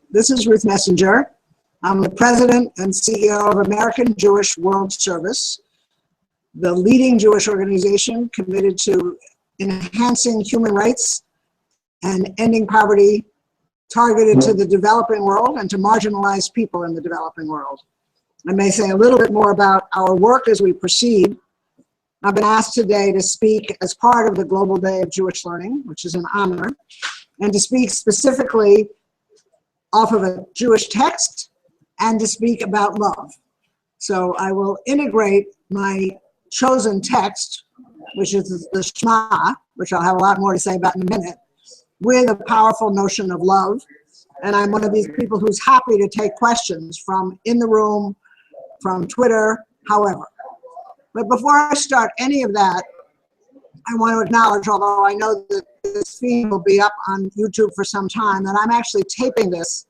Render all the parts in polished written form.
This is Ruth Messenger. I'm the president and CEO of American Jewish World Service, the leading Jewish organization committed to enhancing human rights and ending poverty, targeted to the developing world and to marginalized people in the developing world. I may say a little bit more about our work as we proceed. I've been asked today to speak as part of the Global Day of Jewish Learning, which is an honor, and to speak specifically off of a Jewish text and to speak about love. So I will integrate my chosen text, which is the Shema, which I'll have a lot more to say about in a minute, with a powerful notion of love. And I'm one of these people who's happy to take questions from in the room, from Twitter, however. But before I start any of that, I want to acknowledge, although I know that this feed will be up on YouTube for some time, that I'm actually taping this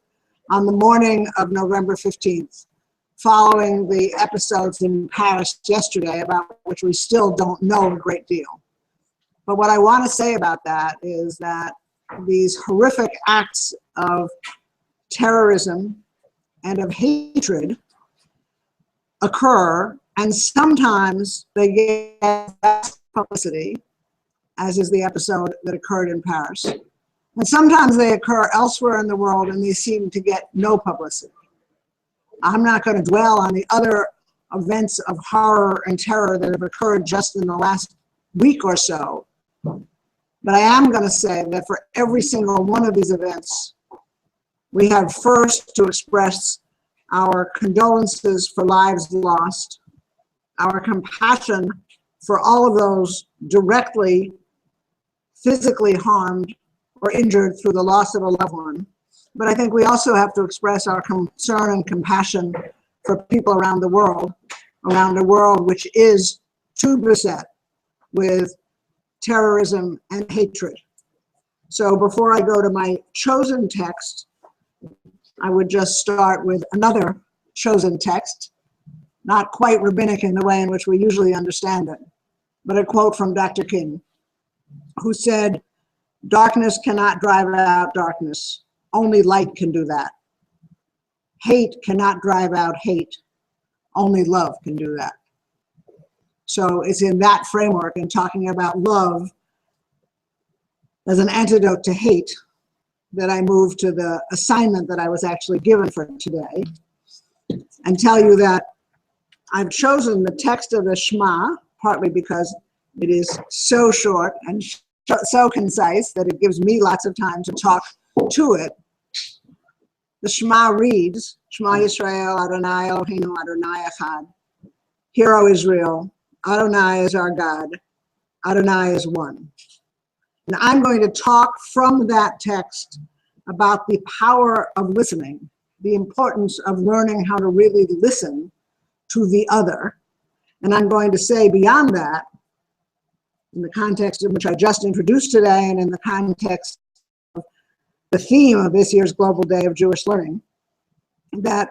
on the morning of November 15th, following the episodes in Paris yesterday, about which we still don't know a great deal. But what I want to say about that is that these horrific acts of terrorism and of hatred occur, and sometimes they get publicity, as is the episode that occurred in Paris. And sometimes they occur elsewhere in the world and they seem to get no publicity. I'm not going to dwell on the other events of horror and terror that have occurred just in the last week or so. But I am going to say that for every single one of these events, we have first to express our condolences for lives lost, our compassion for all of those directly physically harmed or injured through the loss of a loved one. But I think we also have to express our concern and compassion for people around a world which is too beset with terrorism and hatred. So before I go to my chosen text, I would just start with another chosen text, not quite rabbinic in the way in which we usually understand it, but a quote from Dr. King, who said, "Darkness cannot drive out darkness. Only light can do that. Hate cannot drive out hate. Only love can do that." So it's in that framework and talking about love as an antidote to hate that I move to the assignment that I was actually given for today and tell you that I've chosen the text of the Shema, partly because it is so short and so concise that it gives me lots of time to talk to it. The Shema reads, Shema Yisrael, Adonai Eloheinu, Adonai Echad. Hear, O Israel, Adonai is our God, Adonai is one. And I'm going to talk from that text about the power of listening, the importance of learning how to really listen to the other. And I'm going to say beyond that, in the context in which I just introduced today and in the context of the theme of this year's Global Day of Jewish Learning, that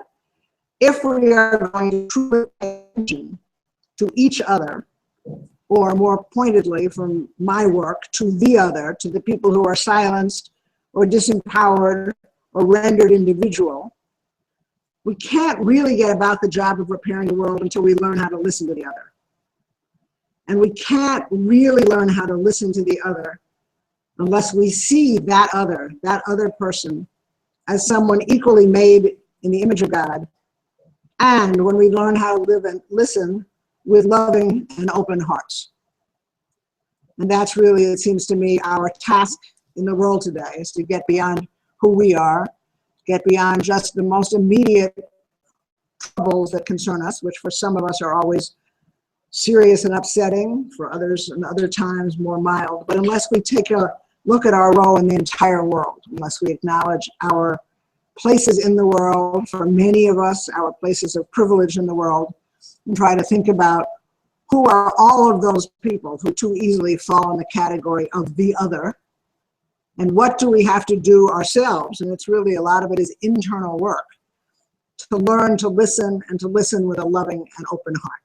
if we are going to truly pay attention to each other, or more pointedly from my work, to the other, to the people who are silenced or disempowered or rendered individual, we can't really get about the job of repairing the world until we learn how to listen to the other. And we can't really learn how to listen to the other unless we see that other person, as someone equally made in the image of God, and when we learn how to live and listen with loving and open hearts. And that's really, it seems to me, our task in the world today, is to get beyond who we are, get beyond just the most immediate troubles that concern us, which for some of us are always serious and upsetting, for others and other times more mild. But unless we take a look at our role in the entire world, unless we acknowledge our places in the world, for many of us, our places of privilege in the world, and try to think about who are all of those people who too easily fall in the category of the other, and what do we have to do ourselves, and it's really, a lot of it is internal work, to learn to listen and to listen with a loving and open heart.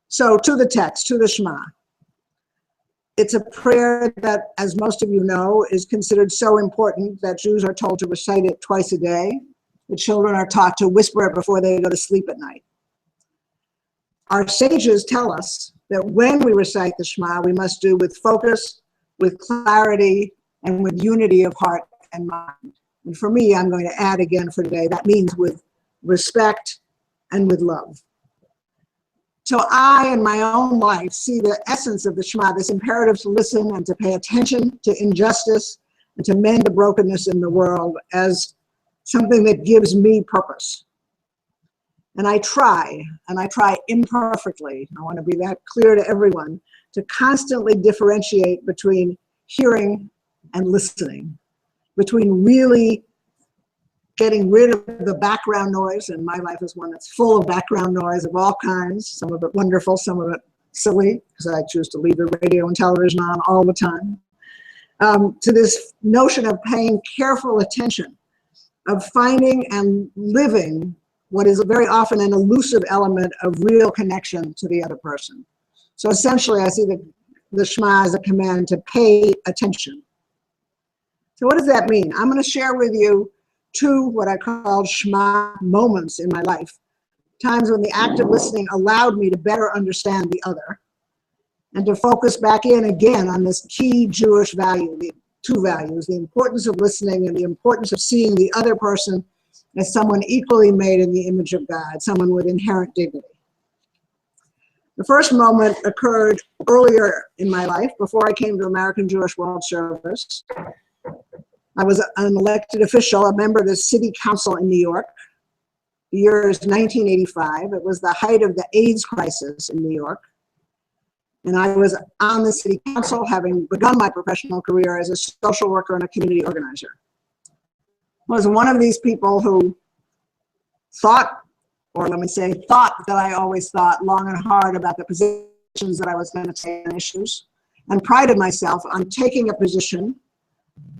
So to the text, to the Shema. It's a prayer that, as most of you know, is considered so important that Jews are told to recite it twice a day. The children are taught to whisper it before they go to sleep at night. Our sages tell us that when we recite the Shema, we must do with focus, with clarity, and with unity of heart and mind. And for me, I'm going to add again for today, that means with respect and with love. So I, in my own life, see the essence of the Shema, this imperative to listen and to pay attention to injustice and to mend the brokenness in the world, as something that gives me purpose. And I try imperfectly, I want to be that clear to everyone, to constantly differentiate between hearing and listening, between really getting rid of the background noise, and my life is one that's full of background noise of all kinds, some of it wonderful, some of it silly, because I choose to leave the radio and television on all the time, to this notion of paying careful attention, of finding and living what is very often an elusive element of real connection to the other person. So essentially, I see the Shema as a command to pay attention. So what does that mean? I'm going to share with you two what I call Shema moments in my life, times when the act of listening allowed me to better understand the other and to focus back in again on this key Jewish value, the two values, the importance of listening and the importance of seeing the other person as someone equally made in the image of God, someone with inherent dignity. The first moment occurred earlier in my life, before I came to American Jewish World Service. I was an elected official, a member of the city council in New York. The year is 1985. It was the height of the AIDS crisis in New York. And I was on the city council, having begun my professional career as a social worker and a community organizer. I was one of these people who thought that I always thought long and hard about the positions that I was going to take on issues, and prided myself on taking a position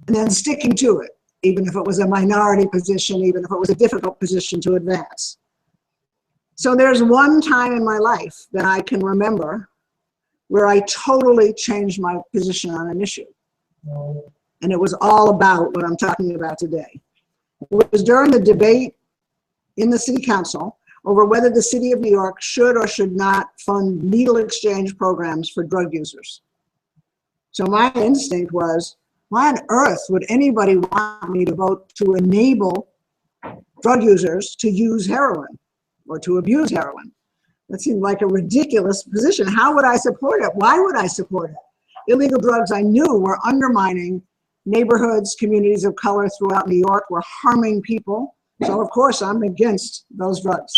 and then sticking to it, even if it was a minority position, even if it was a difficult position to advance. So there's one time in my life that I can remember where I totally changed my position on an issue. And it was all about what I'm talking about today. It was during the debate in the city council over whether the city of New York should or should not fund needle exchange programs for drug users. So my instinct was, why on earth would anybody want me to vote to enable drug users to use heroin or to abuse heroin? That seemed like a ridiculous position. How would I support it? Why would I support it? Illegal drugs, I knew, were undermining neighborhoods, communities of color throughout New York, were harming people. So of course I'm against those drugs.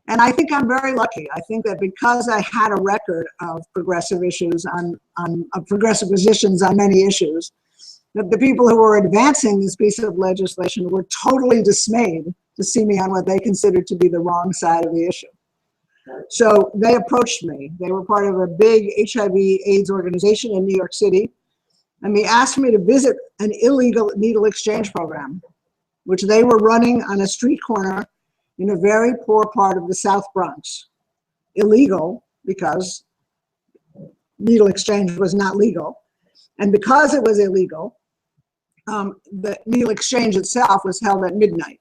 And I think I'm very lucky. I think that because I had a record of progressive issues of progressive positions on many issues, that the people who were advancing this piece of legislation were totally dismayed to see me on what they considered to be the wrong side of the issue. So they approached me. They were part of a big HIV/AIDS organization in New York City, and they asked me to visit an illegal needle exchange program, which they were running on a street corner in a very poor part of the South Bronx. Illegal because needle exchange was not legal. And because it was illegal, the needle exchange itself was held at midnight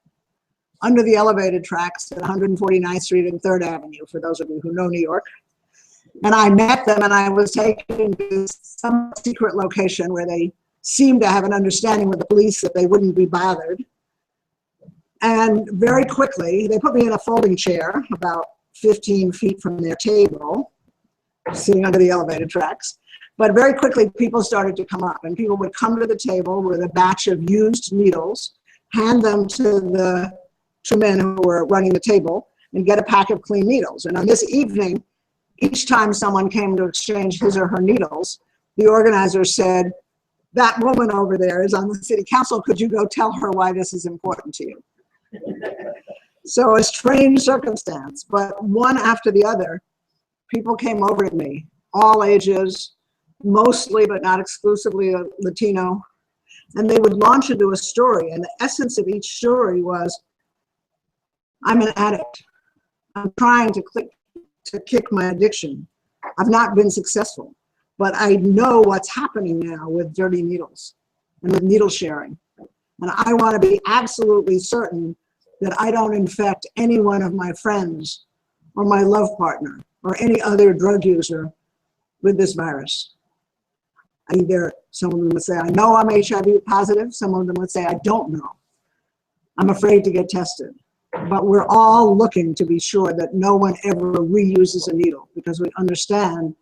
under the elevated tracks at 149th Street and 3rd Avenue, for those of you who know New York. And I met them, and I was taken to some secret location where they seemed to have an understanding with the police that they wouldn't be bothered. And very quickly, they put me in a folding chair about 15 feet from their table, sitting under the elevated tracks. But very quickly, people started to come up, and people would come to the table with a batch of used needles, hand them to the two men who were running the table, and get a pack of clean needles. And on this evening, each time someone came to exchange his or her needles, the organizer said, "That woman over there is on the city council. Could you go tell her why this is important to you?" So a strange circumstance, but one after the other, people came over to me, all ages, mostly but not exclusively Latino, and they would launch into a story, and the essence of each story was, I'm an addict. I'm trying to kick my addiction. I've not been successful, but I know what's happening now with dirty needles and with needle sharing. And I want to be absolutely certain that I don't infect any one of my friends or my love partner or any other drug user with this virus. Either some of them would say, I know I'm HIV positive. Some of them would say, I don't know. I'm afraid to get tested. But we're all looking to be sure that no one ever reuses a needle, because we understand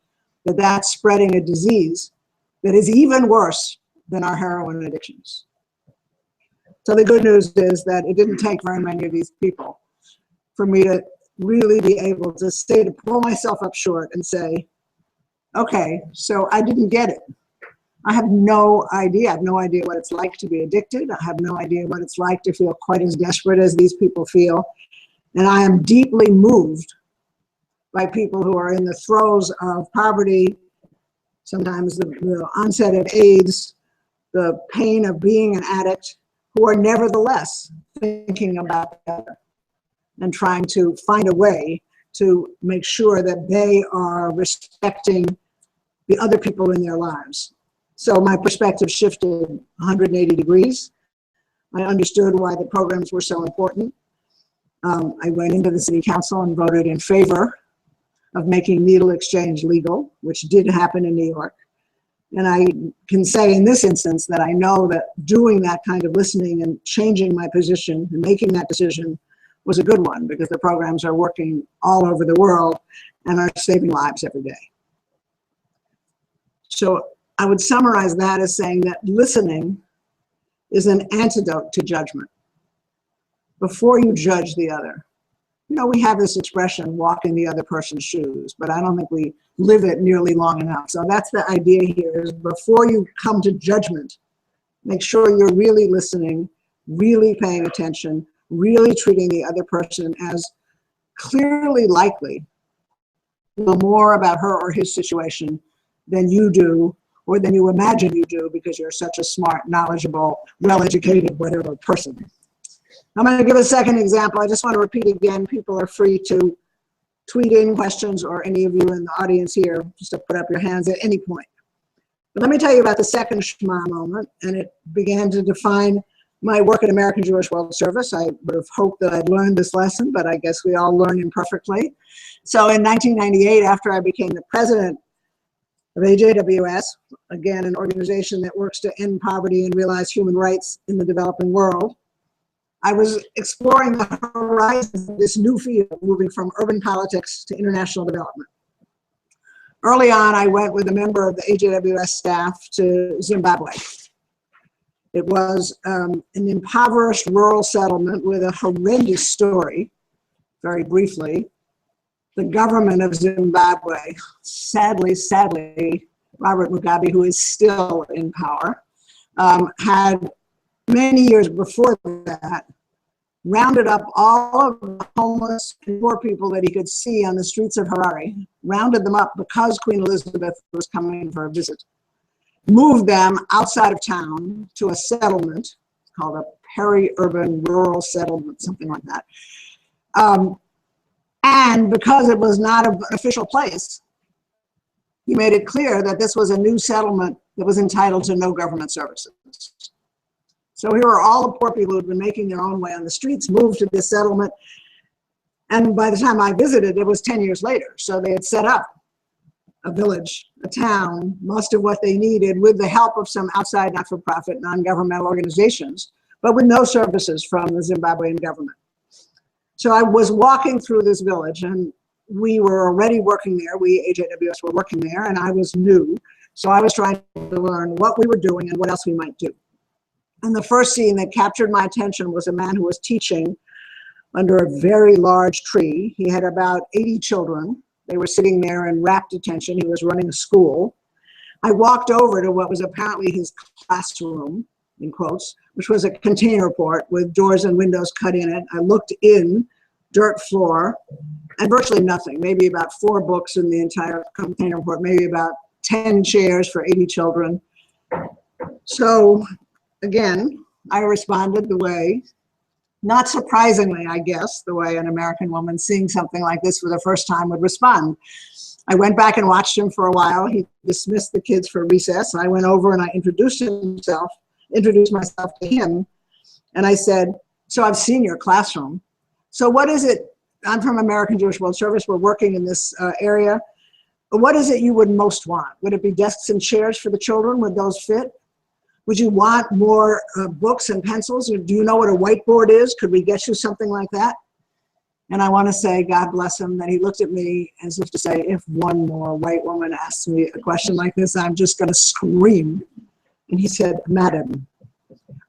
that that's spreading a disease that is even worse than our heroin addictions. So the good news is that it didn't take very many of these people for me to really be able to say, to pull myself up short and say, okay, so I didn't get it. I have no idea. I have no idea what it's like to be addicted. I have no idea what it's like to feel quite as desperate as these people feel. And I am deeply moved by people who are in the throes of poverty, sometimes the onset of AIDS, the pain of being an addict, who are nevertheless thinking about that and trying to find a way to make sure that they are respecting the other people in their lives. So my perspective shifted 180 degrees. I understood why the programs were so important. I went into the city council and voted in favor of making needle exchange legal, which did happen in New York. And I can say in this instance that I know that doing that kind of listening and changing my position and making that decision was a good one, because the programs are working all over the world and are saving lives every day. So I would summarize that as saying that listening is an antidote to judgment. Before you judge the other, you know, we have this expression, walk in the other person's shoes, but I don't think we live it nearly long enough. So that's the idea here, is before you come to judgment, make sure you're really listening, really paying attention, really treating the other person as clearly likely to know more about her or his situation than you do, or than you imagine you do, because you're such a smart, knowledgeable, well-educated, whatever person. I'm going to give a second example. I just want to repeat again, people are free to tweet in questions, or any of you in the audience here, just to put up your hands at any point. But let me tell you about the second Shema moment, and it began to define my work at American Jewish World Service. I would have hoped that I'd learned this lesson, but I guess we all learn imperfectly. So in 1998, after I became the president of AJWS, again, an organization that works to end poverty and realize human rights in the developing world, I was exploring the horizons of this new field, moving from urban politics to international development. Early on, I went with a member of the AJWS staff to Zimbabwe. It was an impoverished rural settlement with a horrendous story. Very briefly, the government of Zimbabwe, sadly, Robert Mugabe, who is still in power, had many years before that rounded up all of the homeless and poor people that he could see on the streets of Harare, rounded them up because Queen Elizabeth was coming for a visit, moved them outside of town to a settlement called a peri-urban rural settlement, something like that. And because it was not an official place, he made it clear that this was a new settlement that was entitled to no government services. So here are all the poor people who had been making their own way on the streets, moved to this settlement. And by the time I visited, it was 10 years later. So they had set up a village, a town, most of what they needed with the help of some outside not-for-profit, non-governmental organizations, but with no services from the Zimbabwean government. So I was walking through this village, and we were already working there. We, AJWS, were working there, and I was new. So I was trying to learn what we were doing and what else we might do. And the first scene that captured my attention was a man who was teaching under a very large tree. He had about 80 children. They were sitting there in rapt attention. He was running a school. I walked over to what was apparently his classroom, in quotes, which was a container port with doors and windows cut in it. I looked in, dirt floor, and virtually nothing, maybe about 4 books in the entire container port, maybe about 10 chairs for 80 children. So again, I responded the way, not surprisingly, I guess, the way an American woman seeing something like this for the first time would respond. I went back and watched him for a while. He dismissed the kids for recess. I went over and I introduced myself to him. And I said, so I've seen your classroom. So what is it? I'm from American Jewish World Service. We're working in this area. What is it you would most want? Would it be desks and chairs for the children? Would those fit? Would you want more books and pencils? Do you know what a whiteboard is? Could we get you something like that? And I want to say, God bless him, that he looked at me as if to say, if one more white woman asks me a question like this, I'm just going to scream. And he said, Madam,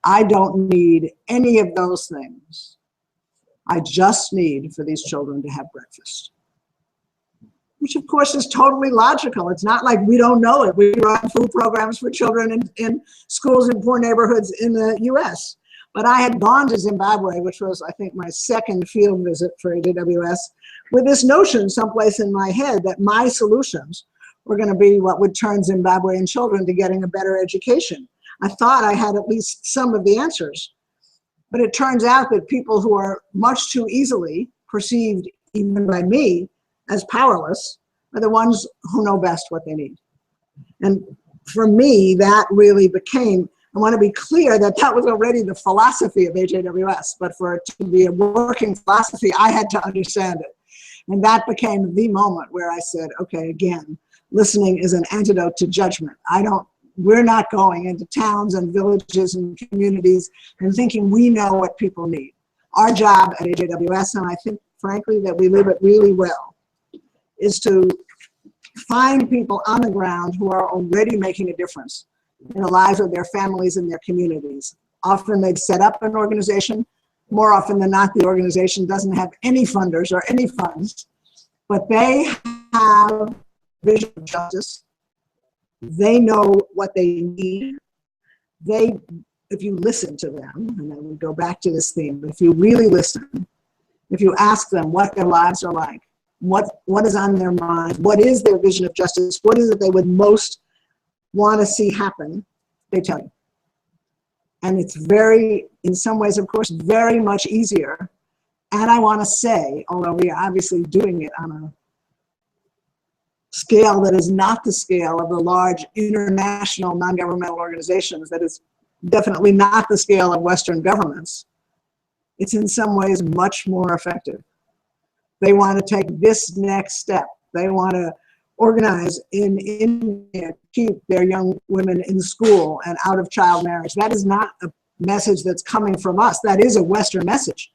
I don't need any of those things. I just need for these children to have breakfast. Which of course is totally logical. It's not like we don't know it. We run food programs for children in schools in poor neighborhoods in the US. But I had gone to Zimbabwe, which was, I think, my second field visit for AJWS, with this notion someplace in my head that my solutions were going to be what would turn Zimbabwean children to getting a better education. I thought I had at least some of the answers. But it turns out that people who are much too easily perceived, even by me, as powerless are the ones who know best what they need. And for me, that really became, I want to be clear that that was already the philosophy of AJWS, but for it to be a working philosophy, I had to understand it. And that became the moment where I said, okay, again, listening is an antidote to judgment. We're not going into towns and villages and communities and thinking we know what people need. Our job at AJWS, and I think, frankly, that we live it really well, is to find people on the ground who are already making a difference in the lives of their families and their communities. Often they've set up an organization. More often than not, the organization doesn't have any funders or any funds, but they have vision of justice. They know what they need. If you listen to them, and then we go back to this theme, if you really listen, if you ask them what their lives are like, what is on their mind, what is their vision of justice, what is it they would most want to see happen, they tell you. And it's very, in some ways, of course, very much easier. And I want to say, although we are obviously doing it on a scale that is not the scale of the large international non-governmental organizations, that is definitely not the scale of Western governments, it's in some ways much more effective. They want to take this next step. They want to organize in India, keep their young women in school and out of child marriage. That is not a message that's coming from us. That is a Western message.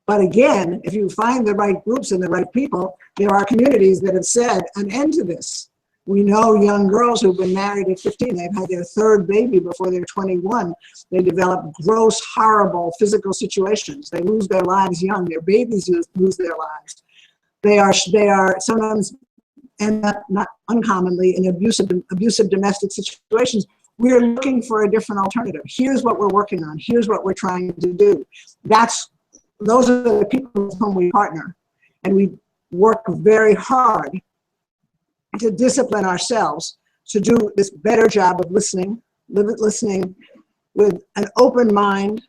But again, if you find the right groups and the right people, there are communities that have said an end to this. We know young girls who've been married at 15, they've had their third baby before they're 21. They develop gross, horrible physical situations. They lose their lives young. Their babies lose their lives. They are sometimes end up, not uncommonly, in abusive domestic situations. We're looking for a different alternative. Here's what we're working on. Here's what we're trying to do. Those are the people with whom we partner. And we work very hard to discipline ourselves to do this better job of listening with an open mind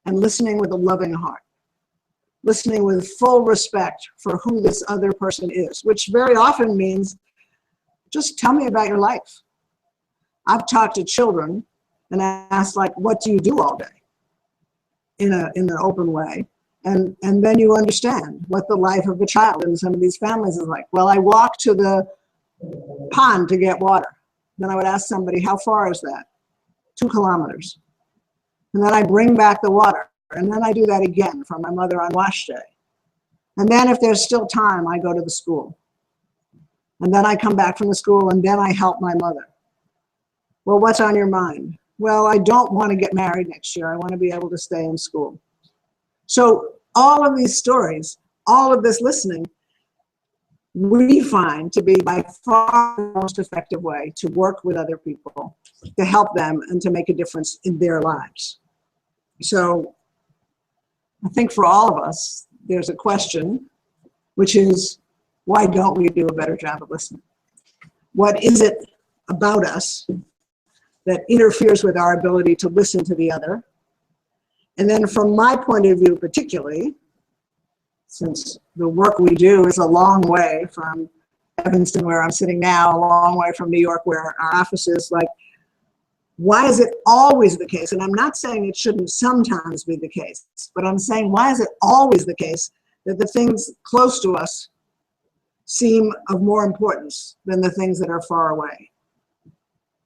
and listening with a loving heart. Listening with full respect for who this other person is, which very often means, just tell me about your life. I've talked to children and asked, like, what do you do all day? In an open way. And then you understand what the life of a child in some of these families is like. Well, I walk to the pond to get water. Then I would ask somebody, how far is that? 2 kilometers. And then I bring back the water. And then I do that again for my mother on wash day. And then if there's still time, I go to the school. And then I come back from the school and then I help my mother. Well, what's on your mind? Well, I don't want to get married next year. I want to be able to stay in school. So all of these stories, all of this listening, we find to be by far the most effective way to work with other people, to help them and to make a difference in their lives. So I think for all of us, there's a question, which is, why don't we do a better job of listening? What is it about us that interferes with our ability to listen to the other? And then from my point of view particularly, since the work we do is a long way from Evanston, where I'm sitting now, a long way from New York, where our office is. Like, why is it always the case? And I'm not saying it shouldn't sometimes be the case, but I'm saying, why is it always the case that the things close to us seem of more importance than the things that are far away?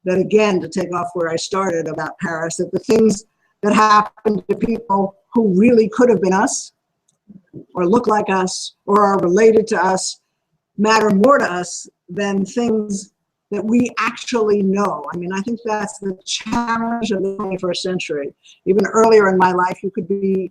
That, again, to take off where I started about Paris, that the things that happen to people who really could have been us, or look like us, or are related to us, matter more to us than things that we actually know. I mean, I think that's the challenge of the 21st century. Even earlier in my life, you could be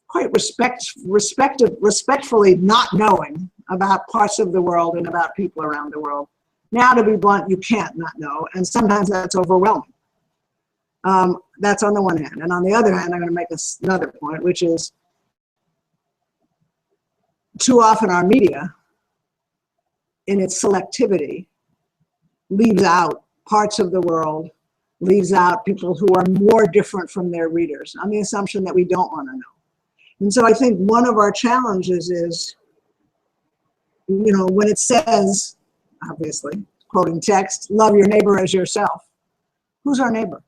quite respectfully not knowing about parts of the world and about people around the world. Now, to be blunt, you can't not know, and sometimes that's overwhelming. That's on the one hand. And on the other hand, I'm going to make another point, which is too often our media, in its selectivity, leaves out parts of the world, leaves out people who are more different from their readers, on the assumption that we don't want to know. And so I think one of our challenges is, you know, when it says, obviously, quoting text, love your neighbor as yourself, who's our neighbor?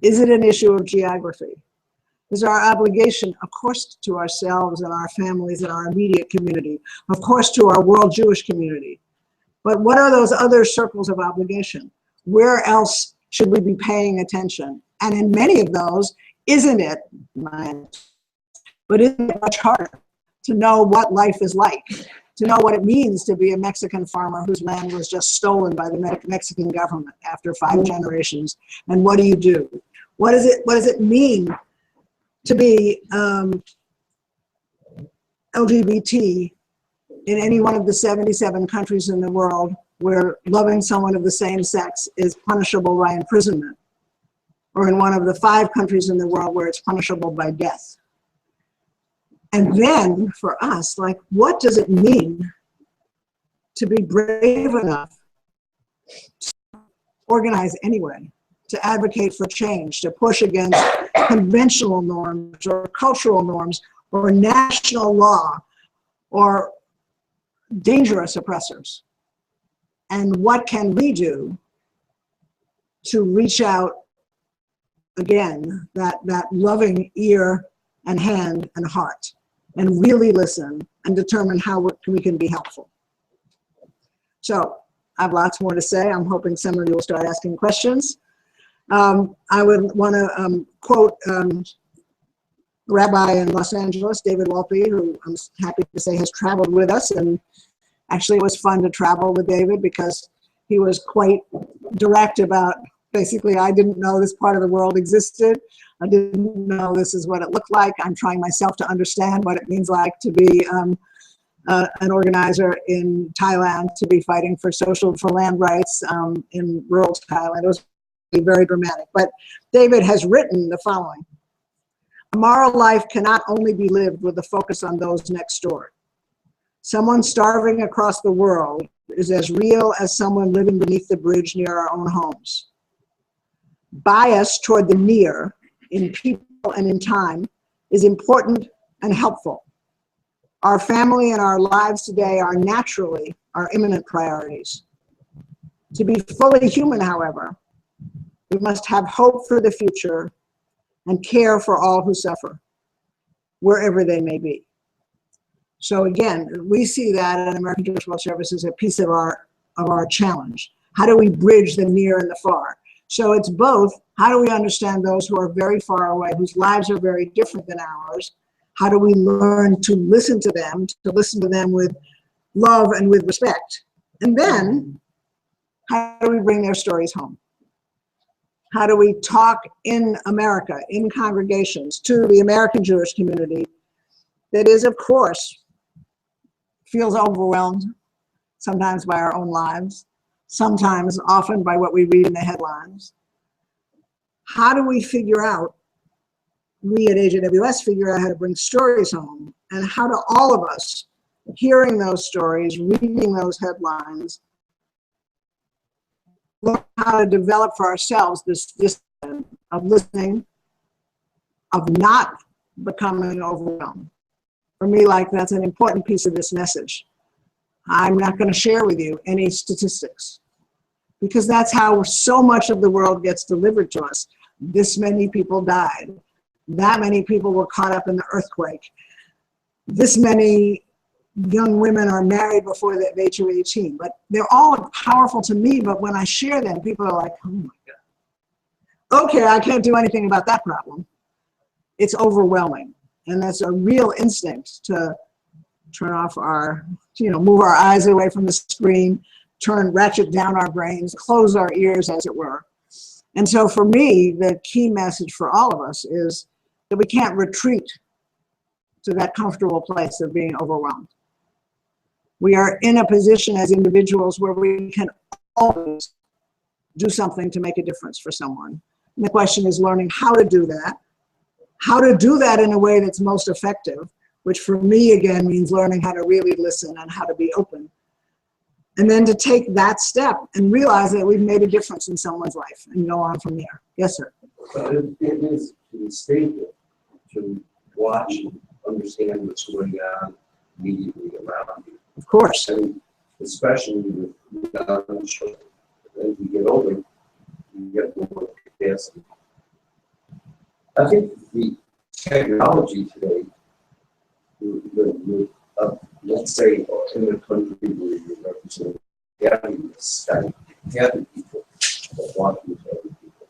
Is it an issue of geography? Is our obligation, of course, to ourselves and our families and our immediate community, of course, to our world Jewish community. But what are those other circles of obligation? Where else should we be paying attention? And in many of those, isn't it much harder to know what life is like, to know what it means to be a Mexican farmer whose land was just stolen by the Mexican government after 5 generations? And what do you do? What does it mean to be LGBT in any one of the 77 countries in the world where loving someone of the same sex is punishable by imprisonment, or in one of the 5 countries in the world where it's punishable by death? And then for us, like, what does it mean to be brave enough to organize anyway, to advocate for change, to push against conventional norms or cultural norms or national law or dangerous oppressors? And what can we do to reach out, again, that loving ear and hand and heart, and really listen and determine how we can be helpful? So I have lots more to say. I'm hoping some of you will start asking questions. I would want to quote Rabbi in Los Angeles, David Wolpe, who I'm happy to say has traveled with us. And actually it was fun to travel with David because he was quite direct about, basically, I didn't know this part of the world existed. I didn't know this is what it looked like. I'm trying myself to understand what it means like to be an organizer in Thailand, to be fighting for land rights in rural Thailand. It was very dramatic. But David has written the following: a moral life cannot only be lived with a focus on those next door. Someone starving across the world is as real as someone living beneath the bridge near our own homes. Bias toward the near, in people and in time, is important and helpful. Our family and our lives today are naturally our imminent priorities. To be fully human, however, we must have hope for the future and care for all who suffer, wherever they may be. So again, we see that at American Jewish World Service as a piece of our challenge. How do we bridge the near and the far? So it's both, how do we understand those who are very far away, whose lives are very different than ours? How do we learn to listen to them with love and with respect? And then, how do we bring their stories home? How do we talk in America, in congregations, to the American Jewish community that is, of course, feels overwhelmed, sometimes by our own lives, sometimes, often by what we read in the headlines? How do we figure out, we at AJWS figure out how to bring stories home, and how do all of us, hearing those stories, reading those headlines, learn how to develop for ourselves this discipline of listening, of not becoming overwhelmed? For me, like, that's an important piece of this message. I'm not going to share with you any statistics, because that's how so much of the world gets delivered to us. This many people died. That many people were caught up in the earthquake. This many young women are married before the age of 18. But they're all powerful to me, but when I share them, people are like, oh my God. Okay, I can't do anything about that problem. It's overwhelming. And that's a real instinct to turn off our, move our eyes away from the screen, ratchet down our brains, close our ears, as it were. And so for me, the key message for all of us is that we can't retreat to that comfortable place of being overwhelmed. We are in a position as individuals where we can always do something to make a difference for someone. And the question is learning how to do that in a way that's most effective, which for me, again, means learning how to really listen and how to be open. And then to take that step and realize that we've made a difference in someone's life and go on from there. Yes, sir. It is instinctive to watch and understand what's going on immediately around you. Of course. And especially with young children. As you get older, you get more capacity. I think the technology today, let's say in the country where you represent, having Skype, having people that want to with other people,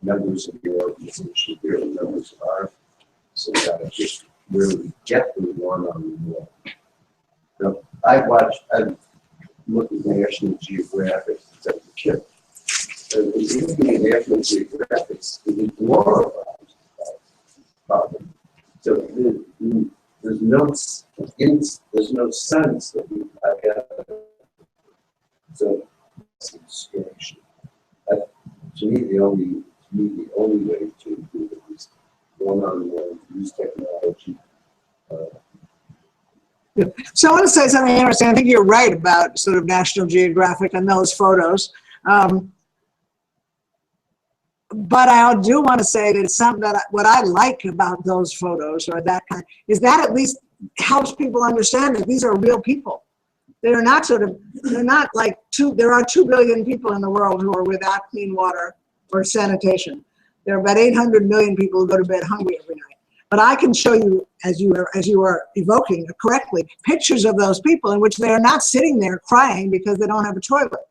members of your organization, they're members of ours, so that just really get the one-on-one. Now, I've looked at National Geographic as a kid. And even National Geographic, they glorify problem. So there's no sense that I got. So that's a distraction. To me, the only way to do it is one-on-one, use technology. So I want to say something interesting. I think you're right about sort of National Geographic and those photos. But I do want to say that it's something that what I like about those photos or that kind is that at least helps people understand that these are real people. They're not like there are 2 billion people in the world who are without clean water or sanitation. There are about 800 million people who go to bed hungry every night. But I can show you, as you are evoking correctly, pictures of those people in which they are not sitting there crying because they don't have a toilet.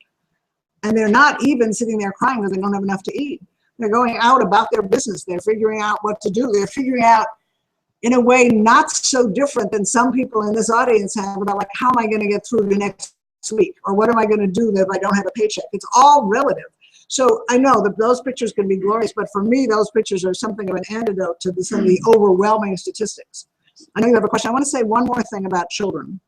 And they're not even sitting there crying because they don't have enough to eat. They're going out about their business. They're figuring out what to do. They're figuring out in a way not so different than some people in this audience have about like, how am I going to get through the next week? Or what am I going to do if I don't have a paycheck? It's all relative. So I know that those pictures can be glorious, but for me, those pictures are something of an antidote to some of the overwhelming statistics. I know you have a question. I want to say one more thing about children.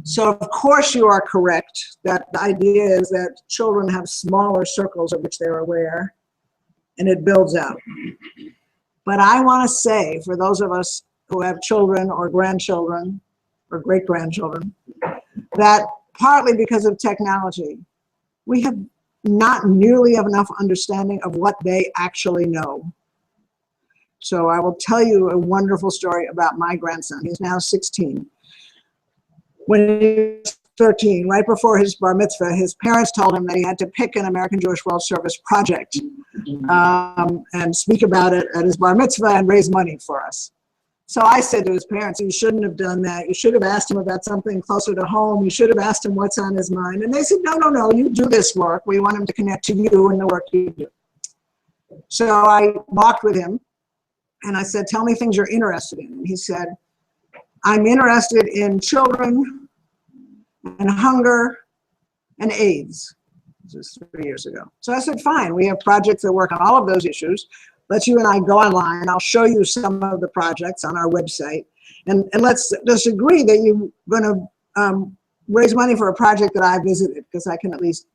So of course you are correct that the idea is that children have smaller circles of which they're aware, and it builds out. But I want to say, for those of us who have children or grandchildren or great-grandchildren, that partly because of technology, we have not nearly enough understanding of what they actually know. So I will tell you a wonderful story about my grandson. He's now 16. When he was 13, right before his bar mitzvah, his parents told him that he had to pick an American Jewish World Service project and speak about it at his bar mitzvah and raise money for us. So I said to his parents, you shouldn't have done that. You should have asked him about something closer to home. You should have asked him what's on his mind. And they said, no, you do this work. We want him to connect to you and the work you do. So I walked with him and I said, tell me things you're interested in. And he said, I'm interested in children and hunger and AIDS. This was 3 years ago. So I said, fine, we have projects that work on all of those issues. Let's you and I go online. I'll show you some of the projects on our website. And let's just agree that you're going to raise money for a project that I visited, because I can at least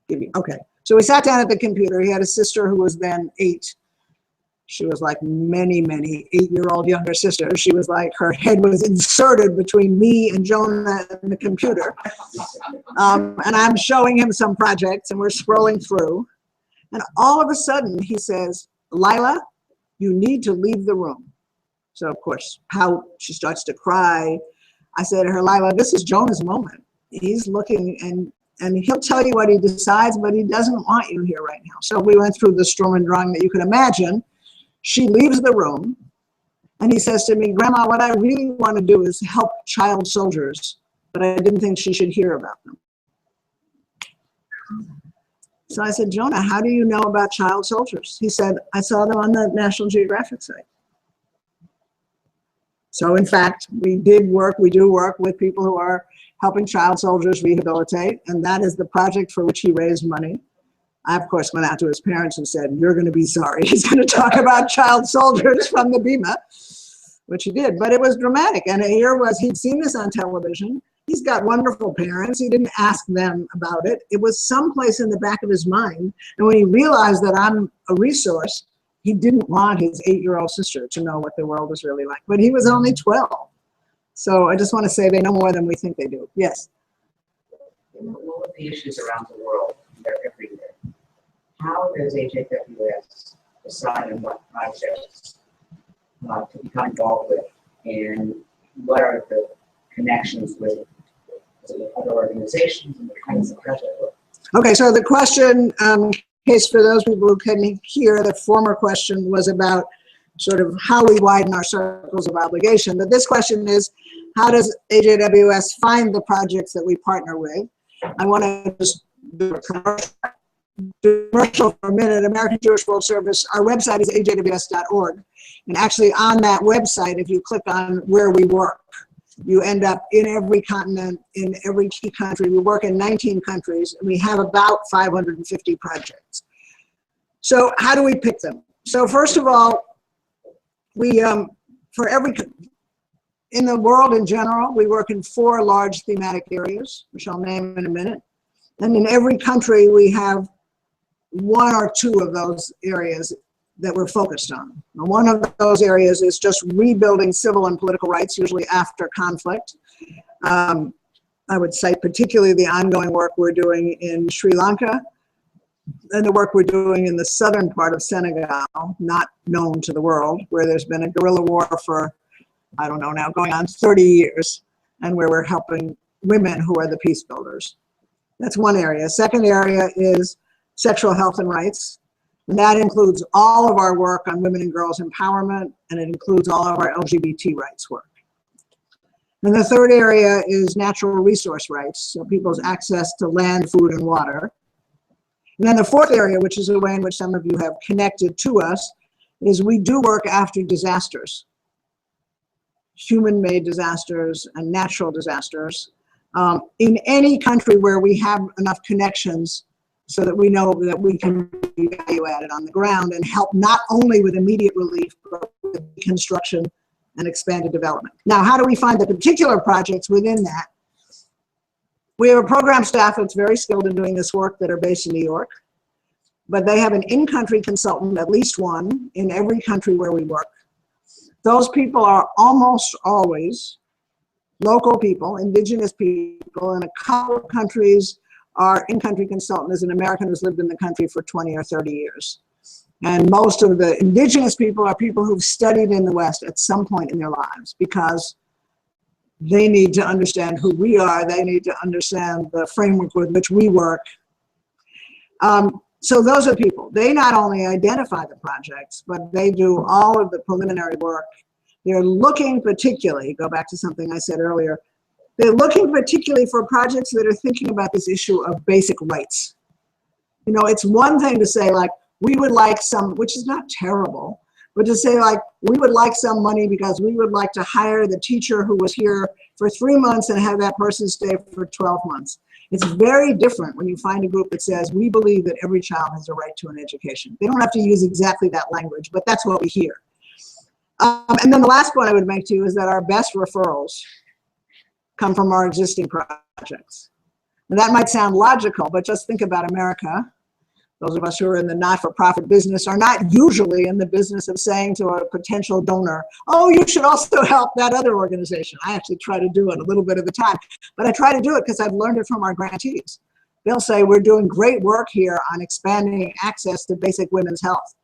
give you. Okay. So we sat down at the computer. He had a sister who was then 8. She was like many 8-year-old younger sisters. She was like, her head was inserted between me and Jonah and the computer. And I'm showing him some projects and we're scrolling through. And all of a sudden he says, Lila, you need to leave the room. So of course, how she starts to cry. I said to her, Lila, this is Jonah's moment. He's looking and he'll tell you what he decides, but he doesn't want you here right now. So we went through the Sturm und Drang that you can imagine. She leaves the room and he says to me, Grandma, what I really want to do is help child soldiers, but I didn't think she should hear about them. So I said, Jonah, how do you know about child soldiers? He said, I saw them on the National Geographic site. So in fact, we do work with people who are helping child soldiers rehabilitate, and that is the project for which he raised money. I, of course, went out to his parents and said, you're going to be sorry. He's going to talk about child soldiers from the Bima, which he did, but it was dramatic. And here was, he'd seen this on television. He's got wonderful parents. He didn't ask them about it. It was someplace in the back of his mind. And when he realized that I'm a resource, he didn't want his 8-year-old sister to know what the world was really like. But he was only 12. So I just want to say they know more than we think they do. Yes? All of the issues around the world, they're everywhere. How does AJWS decide on what projects to become involved with? And what are the connections with other organizations and the kinds of projects? Okay, so the question, in case for those people who couldn't hear, the former question was about sort of how we widen our circles of obligation. But this question is, how does AJWS find the projects that we partner with? I want to just do a commercial for a minute. American Jewish World Service, our website is ajws.org. And actually on that website, if you click on where we work, you end up in every continent, in every key country. We work in 19 countries, and we have about 550 projects. So how do we pick them? So first of all, we, in the world in general, we work in 4 large thematic areas, which I'll name in a minute. And in every country, we have 1 or 2 of those areas that we're focused on. And one of those areas is just rebuilding civil and political rights, usually after conflict. I would cite particularly the ongoing work we're doing in Sri Lanka and the work we're doing in the southern part of Senegal, not known to the world, where there's been a guerrilla war for, I don't know now, going on 30 years, and where we're helping women who are the peace builders. That's one area. Second area is sexual health and rights. And that includes all of our work on women and girls empowerment, and it includes all of our LGBT rights work. And the third area is natural resource rights, so people's access to land, food, and water. And then the fourth area, which is the way in which some of you have connected to us, is we do work after disasters, human-made disasters and natural disasters, in any country where we have enough connections so that we know that we can be value added on the ground and help not only with immediate relief, but with construction and expanded development. Now, how do we find the particular projects within that? We have a program staff that's very skilled in doing this work that are based in New York, but they have an in-country consultant, at least one, in every country where we work. Those people are almost always local people, indigenous people. In a couple of countries, our in-country consultant is an American who's lived in the country for 20 or 30 years. And most of the indigenous people are people who've studied in the West at some point in their lives, because they need to understand who we are. They need to understand the framework with which we work. So those are people. They not only identify the projects, but they do all of the preliminary work. They're looking particularly, go back to something I said earlier, they're looking particularly for projects that are thinking about this issue of basic rights. You know, it's one thing to say, like, we would like some, which is not terrible, but to say, like, we would like some money because we would like to hire the teacher who was here for 3 months and have that person stay for 12 months. It's very different when you find a group that says, we believe that every child has a right to an education. They don't have to use exactly that language, but that's what we hear. And then the last point I would make to you is that our best referrals come from our existing projects. And that might sound logical, but just think about America. Those of us who are in the not-for-profit business are not usually in the business of saying to a potential donor, oh, you should also help that other organization. I actually try to do it a little bit of the time, but I try to do it because I've learned it from our grantees. They'll say, we're doing great work here on expanding access to basic women's health.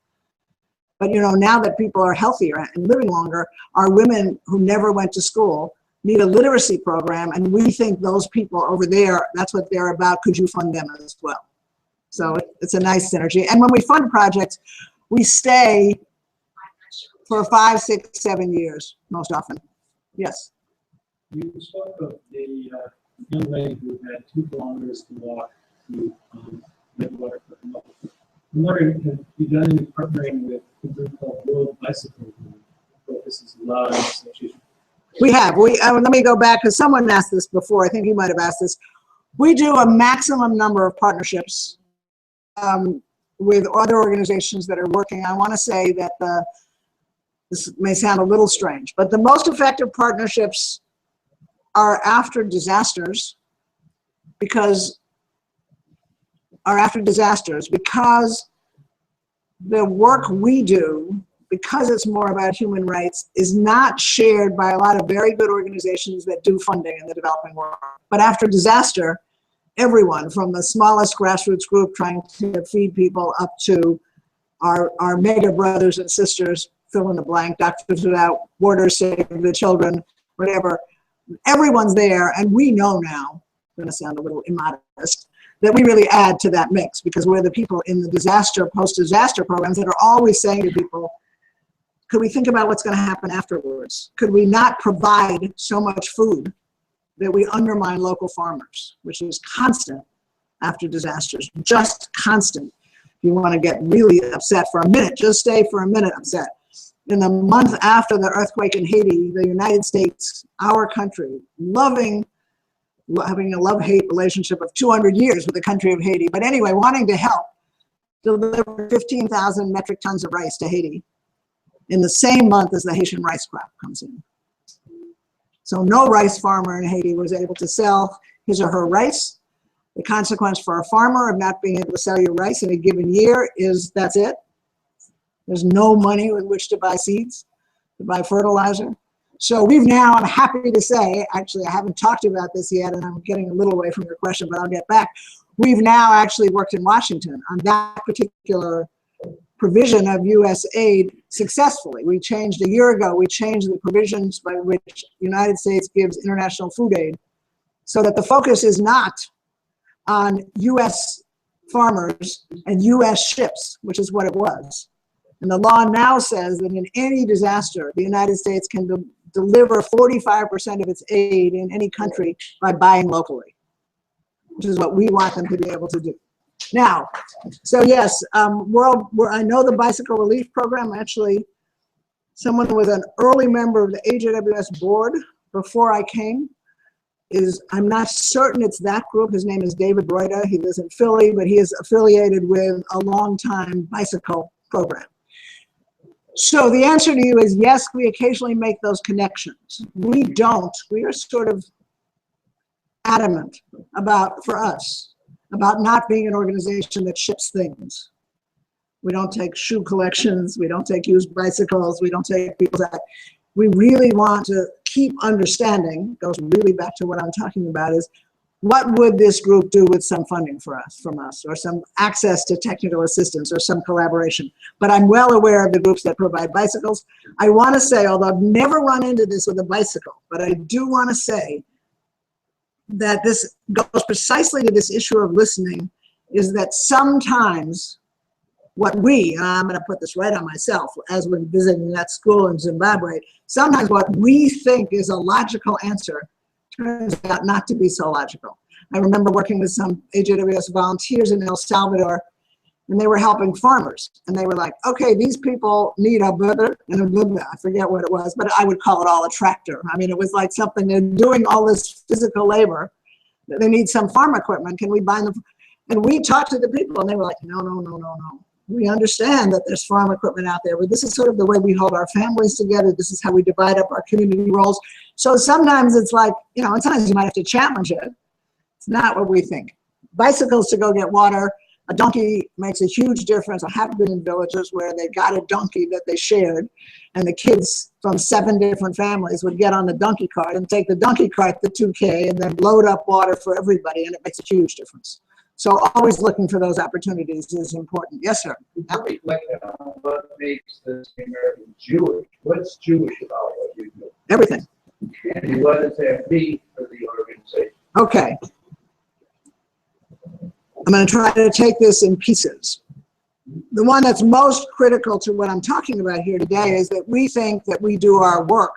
But you know, now that people are healthier and living longer, our women who never went to school need a literacy program, and we think those people over there, that's what they're about. Could you fund them as well? So it's a nice synergy. And when we fund projects, we stay for 5, 6, 7 years, most often. Yes. You spoke of the young lady who had 2 kilometers to walk to Midwater. I'm wondering, have you done any partnering with a group called World Bicycle who focuses a lot on this issue? We have. Let me go back, because someone asked this before. I think you might have asked this. We do a maximum number of partnerships with other organizations that are working. I want to say that this may sound a little strange, but the most effective partnerships are after disasters, because the work we do, because it's more about human rights, is not shared by a lot of very good organizations that do funding in the developing world. But after disaster, everyone from the smallest grassroots group trying to feed people up to our mega brothers and sisters, fill in the blank, Doctors Without Borders, Save the Children, whatever, everyone's there. And we know now, I'm going to sound a little immodest, that we really add to that mix, because we're the people in the disaster, post-disaster programs that are always saying to people, could we think about what's going to happen afterwards? Could we not provide so much food that we undermine local farmers, which is constant after disasters, just constant. If you want to get really upset for a minute, just stay for a minute upset. In the month after the earthquake in Haiti, the United States, our country, having a love-hate relationship of 200 years with the country of Haiti, but anyway, wanting to help, deliver 15,000 metric tons of rice to Haiti in the same month as the Haitian rice crop comes in. So no rice farmer in Haiti was able to sell his or her rice. The consequence for a farmer of not being able to sell your rice in a given year is that's it. There's no money with which to buy seeds, to buy fertilizer. So we've now, I'm happy to say, actually I haven't talked about this yet, and I'm getting a little away from your question, but I'll get back. We've now actually worked in Washington on that particular provision of U.S. aid successfully. We changed a year ago, we changed the provisions by which the United States gives international food aid so that the focus is not on U.S. farmers and U.S. ships, which is what it was. And the law now says that in any disaster, the United States can deliver 45% of its aid in any country by buying locally, which is what we want them to be able to do. Now, so yes, I know the Bicycle Relief Program. Actually, someone was an early member of the AJWS board before I came. I'm not certain it's that group. His name is David Broida. He lives in Philly, but he is affiliated with a long-time bicycle program. So the answer to you is yes, we occasionally make those connections. We don't. We are sort of adamant about, for us, about not being an organization that ships things. We don't take shoe collections. We don't take used bicycles. We don't take people's. We really want to keep understanding, goes really back to what I'm talking about, is what would this group do with some funding from us, or some access to technical assistance, or some collaboration. But I'm well aware of the groups that provide bicycles. I want to say, although I've never run into this with a bicycle, but I do want to say that this goes precisely to this issue of listening, is that sometimes what we, and I'm going to put this right on myself, as when visiting that school in Zimbabwe, sometimes what we think is a logical answer turns out not to be so logical. I remember working with some AJWS volunteers in El Salvador, and they were helping farmers. And they were like, okay, these people need a brother and a brother. I forget what it was, but I would call it all a tractor. I mean, it was like something, they're doing all this physical labor. They need some farm equipment. Can we buy them? And we talked to the people, and they were like, no, no, no, no, no. We understand that there's farm equipment out there, but this is sort of the way we hold our families together. This is how we divide up our community roles. So sometimes it's like, sometimes you might have to challenge it. It's not what we think. Bicycles to go get water. A donkey makes a huge difference. I have been in villages where they got a donkey that they shared, and the kids from 7 different families would get on the donkey cart and take the donkey cart the 2K and then load up water for everybody, and it makes a huge difference. So always looking for those opportunities is important. Yes, sir. Reflect on what makes this American Jewish. What's Jewish about what you do? Everything. And what is that B for the organization? Okay. I'm going to try to take this in pieces. The one that's most critical to what I'm talking about here today is that we think that we do our work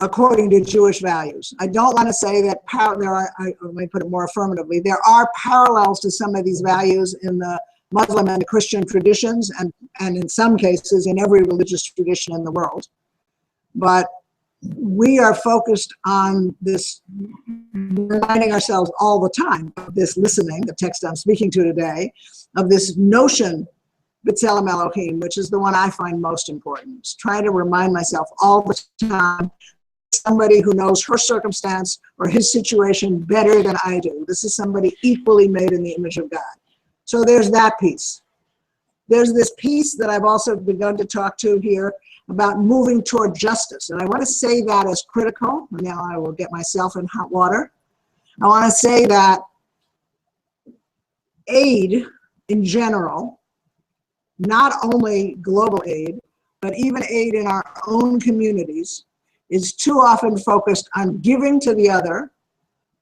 according to Jewish values. I don't want to say that let me put it more affirmatively, there are parallels to some of these values in the Muslim and the Christian traditions, and in some cases in every religious tradition in the world. But we are focused on this, reminding ourselves all the time of this listening, the text I'm speaking to today, of this notion, B'Tselem Elohim, which is the one I find most important. Just try to remind myself all the time, somebody who knows her circumstance or his situation better than I do. This is somebody equally made in the image of God. So there's that piece. There's this piece that I've also begun to talk to here about moving toward justice. And I want to say that as critical. Now I will get myself in hot water. I want to say that aid in general, not only global aid, but even aid in our own communities, is too often focused on giving to the other.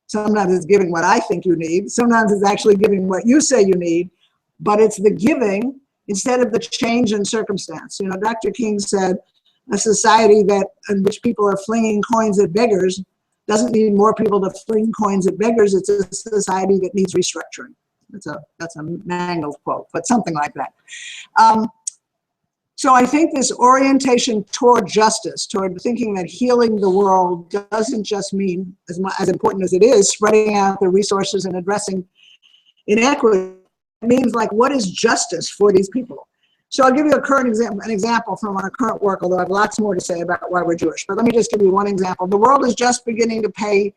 Sometimes it's giving what I think you need. Sometimes it's actually giving what you say you need, but it's the giving instead of the change in circumstance. You know, Dr. King said a society in which people are flinging coins at beggars doesn't need more people to fling coins at beggars. It's a society that needs restructuring. That's a mangled quote, but something like that. So I think this orientation toward justice, toward thinking that healing the world doesn't just mean, as important as it is, spreading out the resources and addressing inequity. It means, like, what is justice for these people? So I'll give you an example from our current work, although I have lots more to say about why we're Jewish. But let me just give you one example. The world is just beginning to pay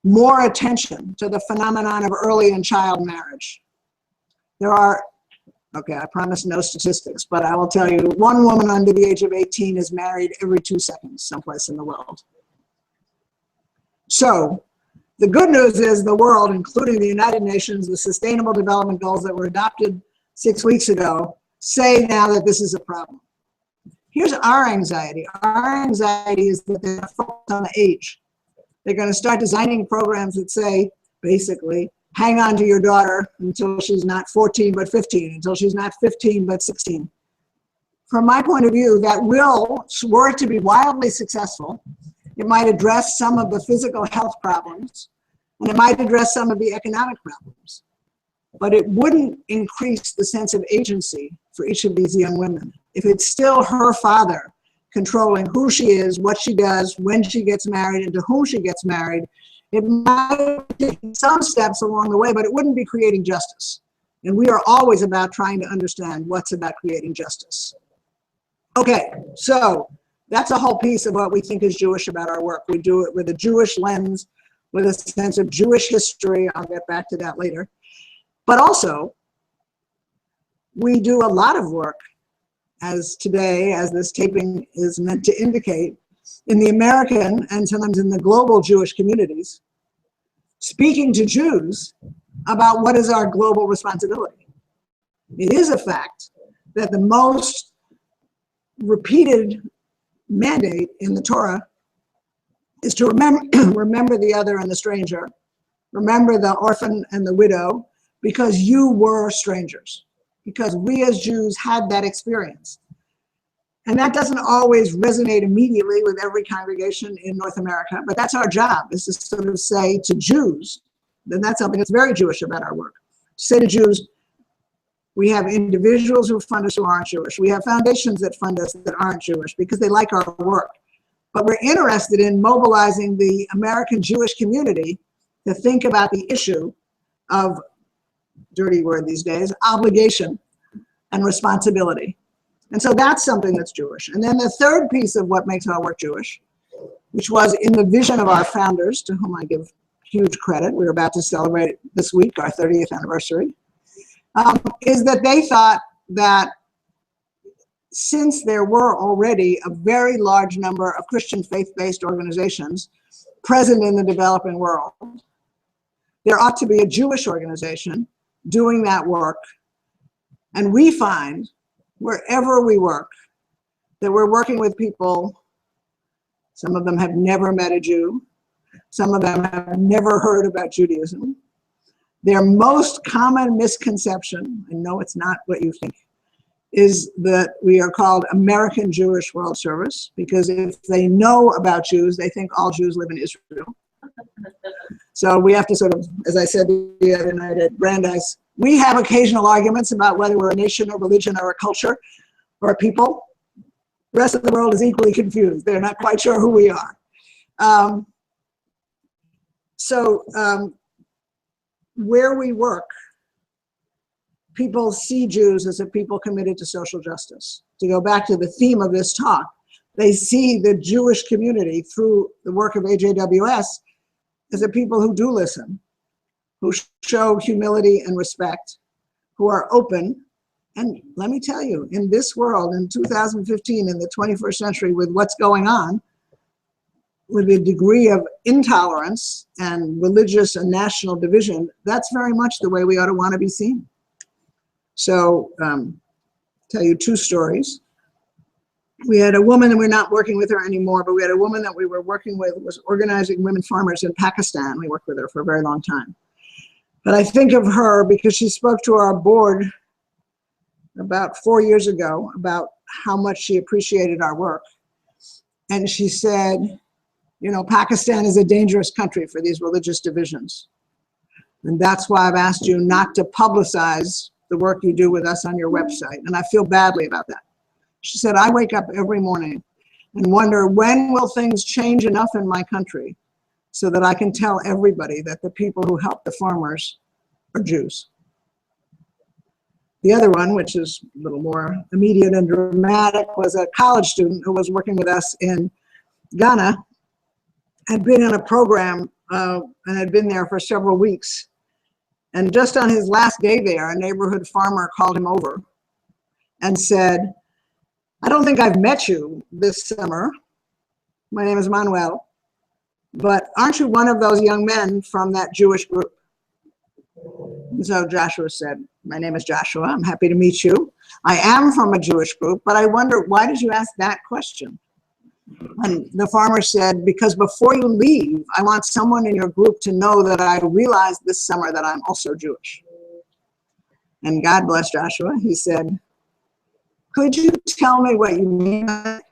more attention to the phenomenon of early and child marriage. There are, okay, I promise no statistics, but I will tell you, one woman under the age of 18 is married every 2 seconds someplace in the world. So the good news is the world, including the United Nations, the Sustainable Development Goals that were adopted 6 weeks ago, say now that this is a problem. Here's our anxiety. Our anxiety is that they're focused on the age. They're going to start designing programs that say, basically, hang on to your daughter until she's not 14 but 15, until she's not 15 but 16. From my point of view, that will, were it to be wildly successful, it might address some of the physical health problems, and it might address some of the economic problems, but it wouldn't increase the sense of agency for each of these young women. If it's still her father controlling who she is, what she does, when she gets married, and to whom she gets married, it might take some steps along the way, but it wouldn't be creating justice. And we are always about trying to understand what's about creating justice. Okay, so that's a whole piece of what we think is Jewish about our work. We do it with a Jewish lens, with a sense of Jewish history. I'll get back to that later. But also, we do a lot of work, as today, as this taping is meant to indicate, in the American and sometimes in the global Jewish communities, speaking to Jews about what is our global responsibility. It is a fact that the most repeated mandate in the Torah is to remember the other and the stranger, remember the orphan and the widow, because you were strangers, because we as Jews had that experience. And that doesn't always resonate immediately with every congregation in North America, but that's our job, is to sort of say to Jews, and that's something that's very Jewish about our work, to say to Jews, we have individuals who fund us who aren't Jewish. We have foundations that fund us that aren't Jewish because they like our work. But we're interested in mobilizing the American Jewish community to think about the issue of, dirty word these days, obligation and responsibility. And so that's something that's Jewish. And then the third piece of what makes our work Jewish, which was in the vision of our founders, to whom I give huge credit, we're about to celebrate this week our 30th anniversary, is that they thought that since there were already a very large number of Christian faith-based organizations present in the developing world, there ought to be a Jewish organization doing that work. And we find, wherever we work, that we're working with people Some of them have never met a Jew. Some of them have never heard about Judaism. Their most common misconception, and no, it's not what you think, is that we are called American Jewish World Service, because if they know about Jews, they think all Jews live in Israel. So we have to sort of, as I said the other night at Brandeis, we have occasional arguments about whether we're a nation or religion or a culture or a people. The rest of the world is equally confused. They're not quite sure who we are. Where we work, people see Jews as a people committed to social justice. To go back to the theme of this talk, they see the Jewish community through the work of AJWS as a people who do listen, who show humility and respect, who are open. And let me tell you, in this world, in 2015, in the 21st century, with what's going on, with the degree of intolerance and religious and national division, that's very much the way we ought to want to be seen. So, tell you two stories. We had a woman, and we're not working with her anymore, but we had a woman that we were working with, was organizing women farmers in Pakistan. We worked with her for a very long time. But I think of her because she spoke to our board about 4 years ago about how much she appreciated our work. And she said, you know, Pakistan is a dangerous country for these religious divisions. And that's why I've asked you not to publicize the work you do with us on your website. And I feel badly about that. She said, I wake up every morning and wonder, when will things change enough in my country so that I can tell everybody that the people who help the farmers are Jews? The other one, which is a little more immediate and dramatic, was a college student who was working with us in Ghana, had been in a program and had been there for several weeks. And just on his last day there, a neighborhood farmer called him over and said, I don't think I've met you this summer. My name is Manuel, but aren't you one of those young men from that Jewish group? And so Joshua said, my name is Joshua. I'm happy to meet you. I am from a Jewish group, but I wonder, why did you ask that question? And the farmer said, because before you leave, I want someone in your group to know that I realized this summer that I'm also Jewish. And God bless Joshua. He said, could you tell me what you mean by that?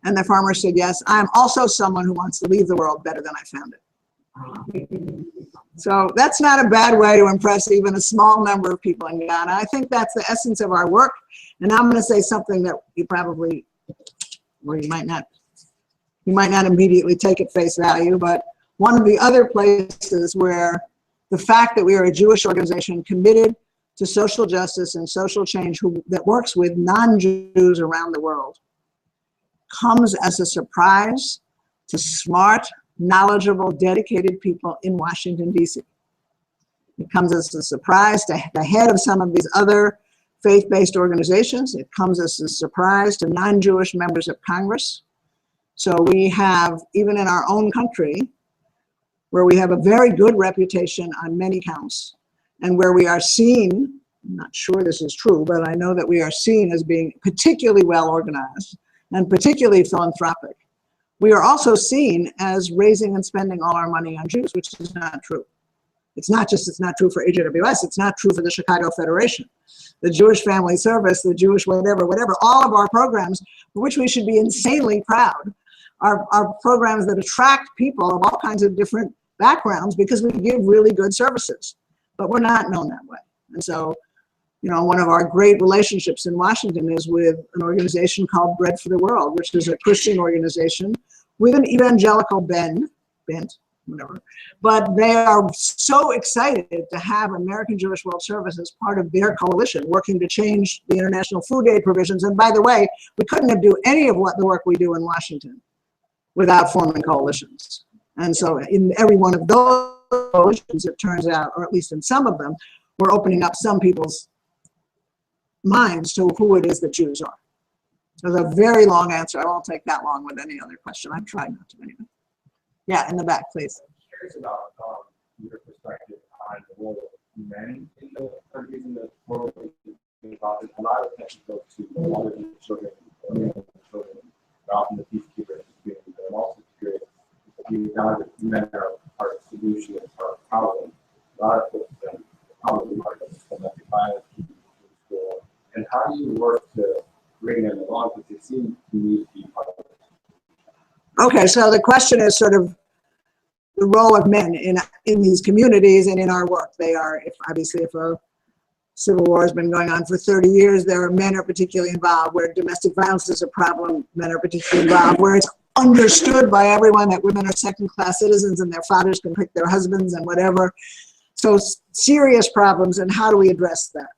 And the farmer said, yes, I'm also someone who wants to leave the world better than I found it. So that's not a bad way to impress even a small number of people in Ghana. I think that's the essence of our work. And I'm going to say something that you probably, or you might not immediately take at face value, but one of the other places where the fact that we are a Jewish organization committed to social justice and social change that works with non-Jews around the world comes as a surprise to smart, knowledgeable, dedicated people in Washington, D.C. It comes as a surprise to the head of some of these other faith-based organizations. It comes as a surprise to non-Jewish members of Congress. So we have, even in our own country, where we have a very good reputation on many counts, and where we are seen, I'm not sure this is true, but I know that we are seen as being particularly well organized and particularly philanthropic. We are also seen as raising and spending all our money on Jews, which is not true. It's not true for AJWS, it's not true for the Chicago Federation. The Jewish Family Service, the Jewish whatever, all of our programs, for which we should be insanely proud, are programs that attract people of all kinds of different backgrounds because we give really good services, but we're not known that way. And so, you know, one of our great relationships in Washington is with an organization called Bread for the World, which is a Christian organization with an evangelical bent, whatever. But they are so excited to have American Jewish World Service as part of their coalition, working to change the international food aid provisions. And by the way, we couldn't have do any of the work we do in Washington without forming coalitions. And so in every one of those coalitions, it turns out, or at least in some of them, we're opening up some people's minds to who it is that Jews are. So it's a very long answer. I won't take that long with any other question. I'm trying not to anyway. Yeah, in the back, please. I'm curious about your perspective on the role of men in the countries in the world. A lot of attention goes to women and children, often the peacekeepers, but I'm bring them along because they seem to need to be part of it. Okay, so the question is sort of the role of men in these communities and in our work. They are, obviously, if a civil war has been going on for 30 years, men are particularly involved. Where domestic violence is a problem, men are particularly involved. Where it's understood by everyone that women are second-class citizens and their fathers can pick their husbands and whatever. So serious problems, and how do we address that?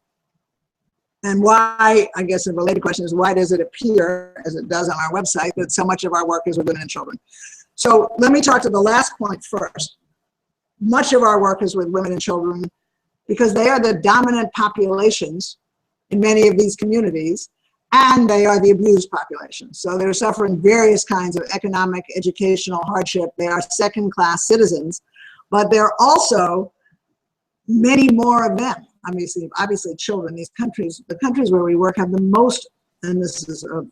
And why, I guess a related question is, why does it appear, as it does on our website, that so much of our work is with women and children? So let me talk to the last point first. Much of our work is with women and children because they are the dominant populations in many of these communities, and they are the abused population. So they're suffering various kinds of economic, educational hardship. They are second-class citizens, but they're also many more of them. Obviously children, the countries where we work have the most, and this is a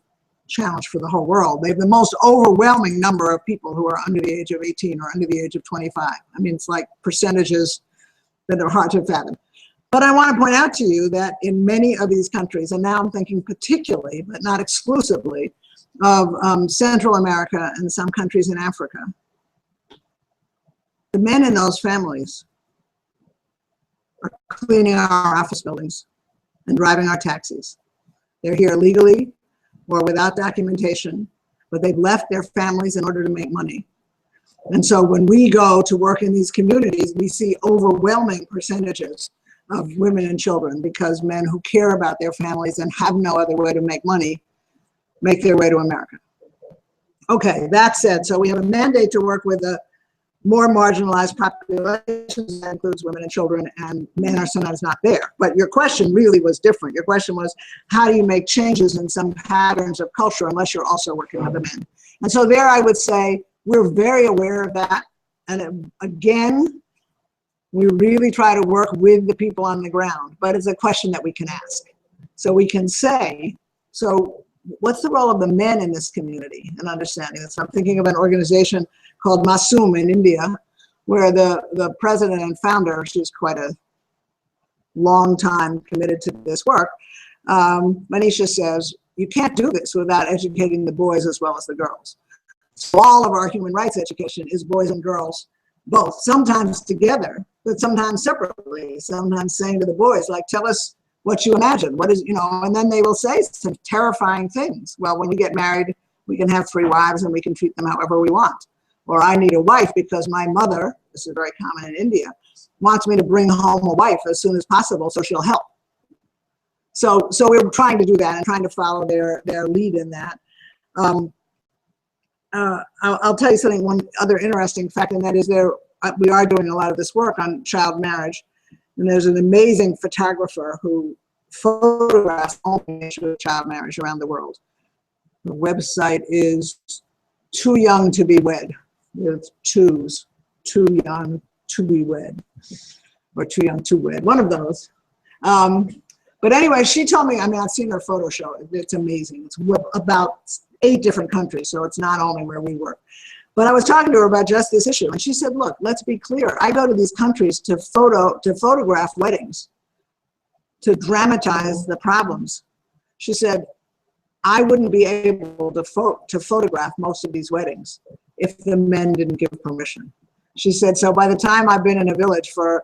challenge for the whole world, they have the most overwhelming number of people who are under the age of 18 or under the age of 25. I mean, it's like percentages that are hard to fathom. But I want to point out to you that in many of these countries, and now I'm thinking particularly, but not exclusively, of Central America and some countries in Africa, the men in those families are cleaning our office buildings and driving our taxis. They're here legally or without documentation, but they've left their families in order to make money. And so when we go to work in these communities, we see overwhelming percentages of women and children because men who care about their families and have no other way to make money make their way to America. Okay, that said, so we have a mandate to work with a more marginalized populations, that includes women and children, and men are sometimes not there. But your question really was different. Your question was, how do you make changes in some patterns of culture unless you're also working with the men? And so there I would say, we're very aware of that. And again, we really try to work with the people on the ground, but it's a question that we can ask. So we can say, so what's the role of the men in this community and understanding this? I'm thinking of an organization called Masum in India, where the president and founder, she's quite a long time committed to this work, Manisha says, you can't do this without educating the boys as well as the girls. So all of our human rights education is boys and girls, both, sometimes together, but sometimes separately, sometimes saying to the boys, like, tell us what you imagine, what is, and then they will say some terrifying things. Well, when we get married, we can have 3 wives and we can treat them however we want. Or I need a wife because my mother, this is very common in India, wants me to bring home a wife as soon as possible so she'll help. So we're trying to do that and trying to follow their lead in that. I'll tell you something, one other interesting fact, and that is we are doing a lot of this work on child marriage. And there's an amazing photographer who photographs all the issues of child marriage around the world. The website is Too Young to Be Wed. It's twos, too young to be wed, or too young to wed, one of those. But anyway, she told me, I've seen her photo show. It's amazing. It's about 8 different countries, so it's not only where we work. But I was talking to her about just this issue, and she said, look, let's be clear. I go to these countries to photograph weddings, to dramatize the problems. She said, I wouldn't be able to photograph most of these weddings if the men didn't give permission. She said, so by the time I've been in a village for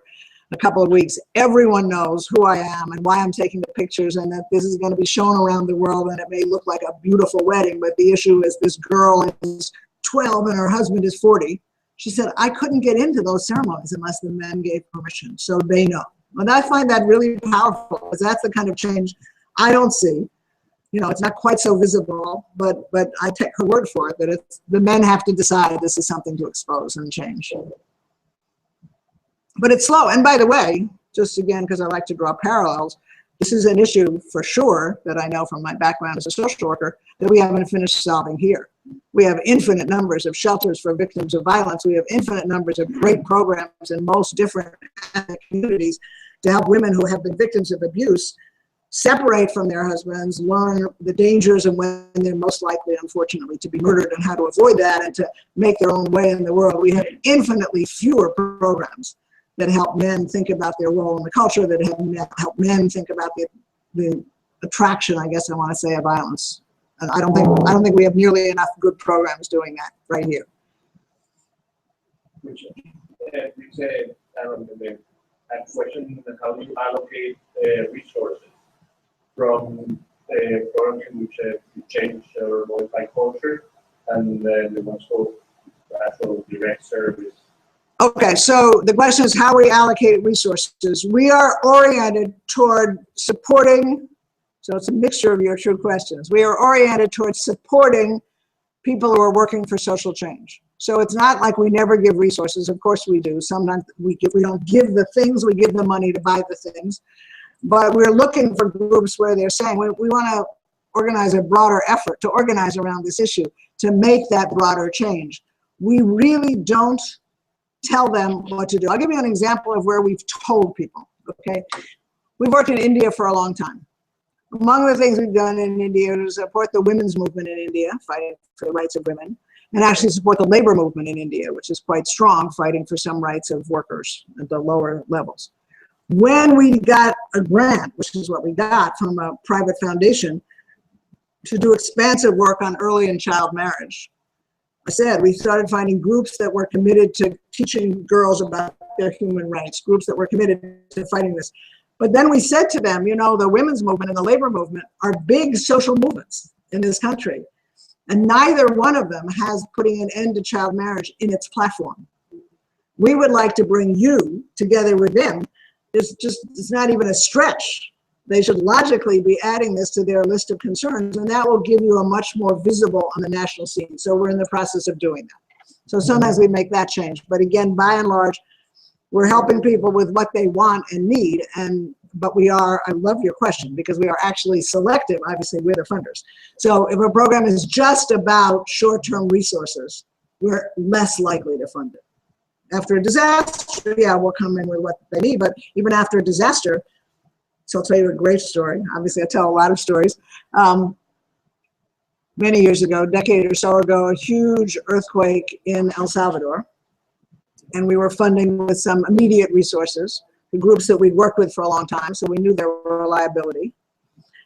a couple of weeks, everyone knows who I am and why I'm taking the pictures, and that this is going to be shown around the world, and it may look like a beautiful wedding, but the issue is this girl is 12 and her husband is 40. She said, I couldn't get into those ceremonies unless the men gave permission, so they know. And I find that really powerful, because that's the kind of change I don't see. It's not quite so visible, but I take her word for it that it's the men have to decide this is something to expose and change. But it's slow. And by the way, just again, because I like to draw parallels, this is an issue for sure that I know from my background as a social worker that we haven't finished solving here. We have infinite numbers of shelters for victims of violence. We have infinite numbers of great programs in most different communities to help women who have been victims of abuse separate from their husbands, learn the dangers and when they're most likely, unfortunately, to be murdered and how to avoid that and to make their own way in the world. We have infinitely fewer programs that help men think about their role in the culture, that help men think about the attraction, I guess I want to say, of violence. And I don't think we have nearly enough good programs doing that right here. Which is a question: how do you allocate resources from programs in which you change or modify culture, and then the ones for actual direct service? Okay, so the question is how we allocate resources. We are oriented toward supporting, so it's a mixture of your two questions. We are oriented towards supporting people who are working for social change. So it's not like we never give resources. Of course we do. Sometimes we don't give the things, we give the money to buy the things. But we're looking for groups where they're saying, we want to organize a broader effort to organize around this issue, to make that broader change. We really don't tell them what to do. I'll give you an example of where we've told people, okay? We've worked in India for a long time. Among the things we've done in India is support the women's movement in India, fighting for the rights of women, and actually support the labor movement in India, which is quite strong, fighting for some rights of workers at the lower levels. When we got a grant, which is what we got from a private foundation, to do expansive work on early and child marriage, I said we started finding groups that were committed to teaching girls about their human rights, groups that were committed to fighting this. But then we said to them, you know, the women's movement and the labor movement are big social movements in this country. And neither one of them has putting an end to child marriage in its platform. We would like to bring you together with them. It's not even a stretch. They should logically be adding this to their list of concerns, and that will give you a much more visible on the national scene. So we're in the process of doing that. So sometimes we make that change. But again, by and large, we're helping people with what they want and need. But we are, I love your question, because we are actually selective. Obviously, we're the funders. So if a program is just about short-term resources, we're less likely to fund it. After a disaster, yeah, we'll come in with what they need. But even after a disaster, so I'll tell you a great story. Obviously, I tell a lot of stories. Many years ago, a decade or so ago, a huge earthquake in El Salvador. And we were funding with some immediate resources, the groups that we'd worked with for a long time, so we knew their reliability.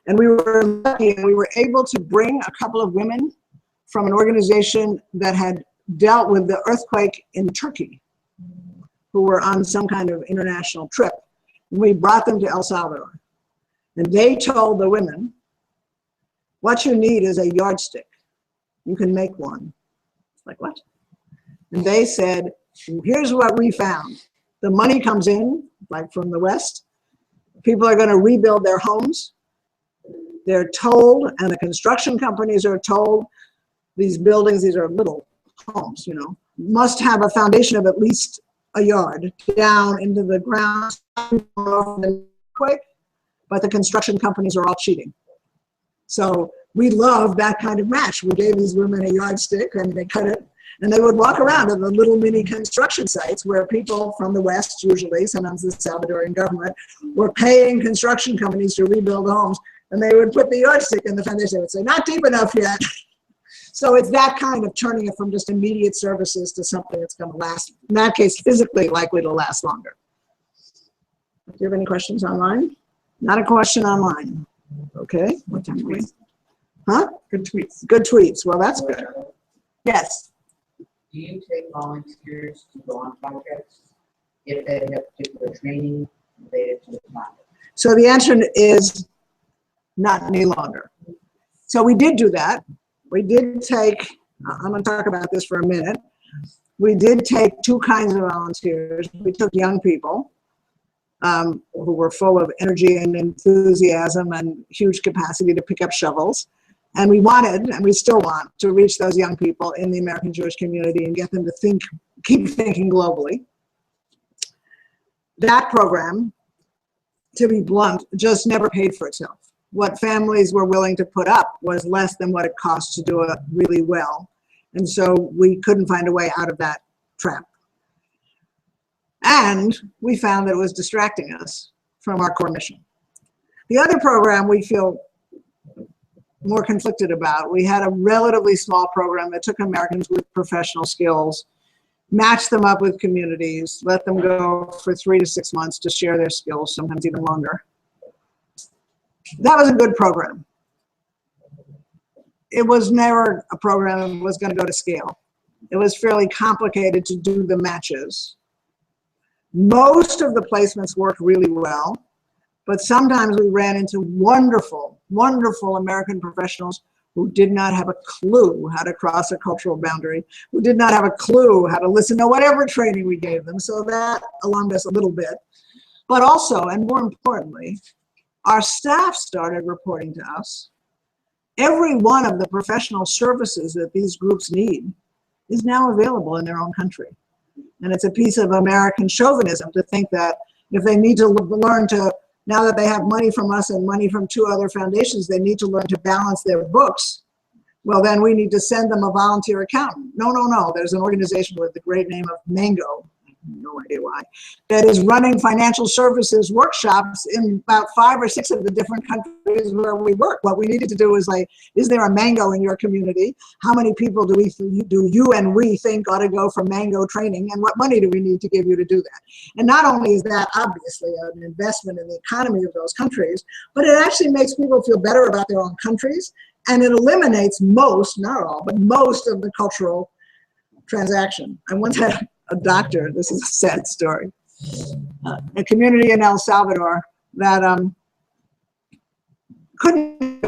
And we were lucky, and we were able to bring a couple of women from an organization that had dealt with the earthquake in Turkey, who were on some kind of international trip. We brought them to El Salvador, and they told the women, what you need is a yardstick. You can make one. It's like, what? And they said, here's what we found. The money comes in, like from the West. People are going to rebuild their homes. They're told, and the construction companies are told, these buildings, these are little homes, you know, must have a foundation of at least a yard down into the ground, quick, but the construction companies are all cheating. So we love that kind of match. We gave these women a yardstick, and they cut it, and they would walk around to the little mini construction sites where people from the West, usually, sometimes the Salvadorian government, were paying construction companies to rebuild homes, and they would put the yardstick in the foundation. They would say, not deep enough yet. So it's that kind of turning it from just immediate services to something that's going to last, in that case, physically likely to last longer. Do you have any questions online? Not a question online. Okay. What time are we? Huh? Good tweets. Good tweets. Well, that's good. Yes. Do you take volunteers to go on projects if they have particular training related to the project? So the answer is not any longer. So we did do that. We did take, I'm going to talk about this for a minute. We did take two kinds of volunteers. We took young people who were full of energy and enthusiasm and huge capacity to pick up shovels. And we wanted, and we still want, to reach those young people in the American Jewish community and get them to think, keep thinking globally. That program, to be blunt, just never paid for itself. What families were willing to put up was less than what it cost to do it really well. And so we couldn't find a way out of that trap. And we found that it was distracting us from our core mission. The other program we feel more conflicted about, we had a relatively small program that took Americans with professional skills, matched them up with communities, let them go for 3 to 6 months to share their skills, sometimes even longer. That was a good program. It was never a program that was going to go to scale. It was fairly complicated to do the matches. Most of the placements worked really well, but sometimes we ran into wonderful, wonderful American professionals who did not have a clue how to cross a cultural boundary, who did not have a clue how to listen to whatever training we gave them. So that alarmed us a little bit. But also, and more importantly, our staff started reporting to us. Every one of the professional services that these groups need is now available in their own country. And it's a piece of American chauvinism to think that if they need to learn to, now that they have money from us and money from 2 other foundations, they need to learn to balance their books. Well, then we need to send them a volunteer accountant. No, no, no. There's an organization with the great name of Mango, no idea why, that is running financial services workshops in about 5 or 6 of the different countries where we work. What we needed to do is like, is there a Mango in your community? How many people do you and we think ought to go for Mango training? And what money do we need to give you to do that? And not only is that obviously an investment in the economy of those countries, but it actually makes people feel better about their own countries. And it eliminates most, not all, but most of the cultural transaction. I once had a doctor, this is a sad story, a community in El Salvador that couldn't,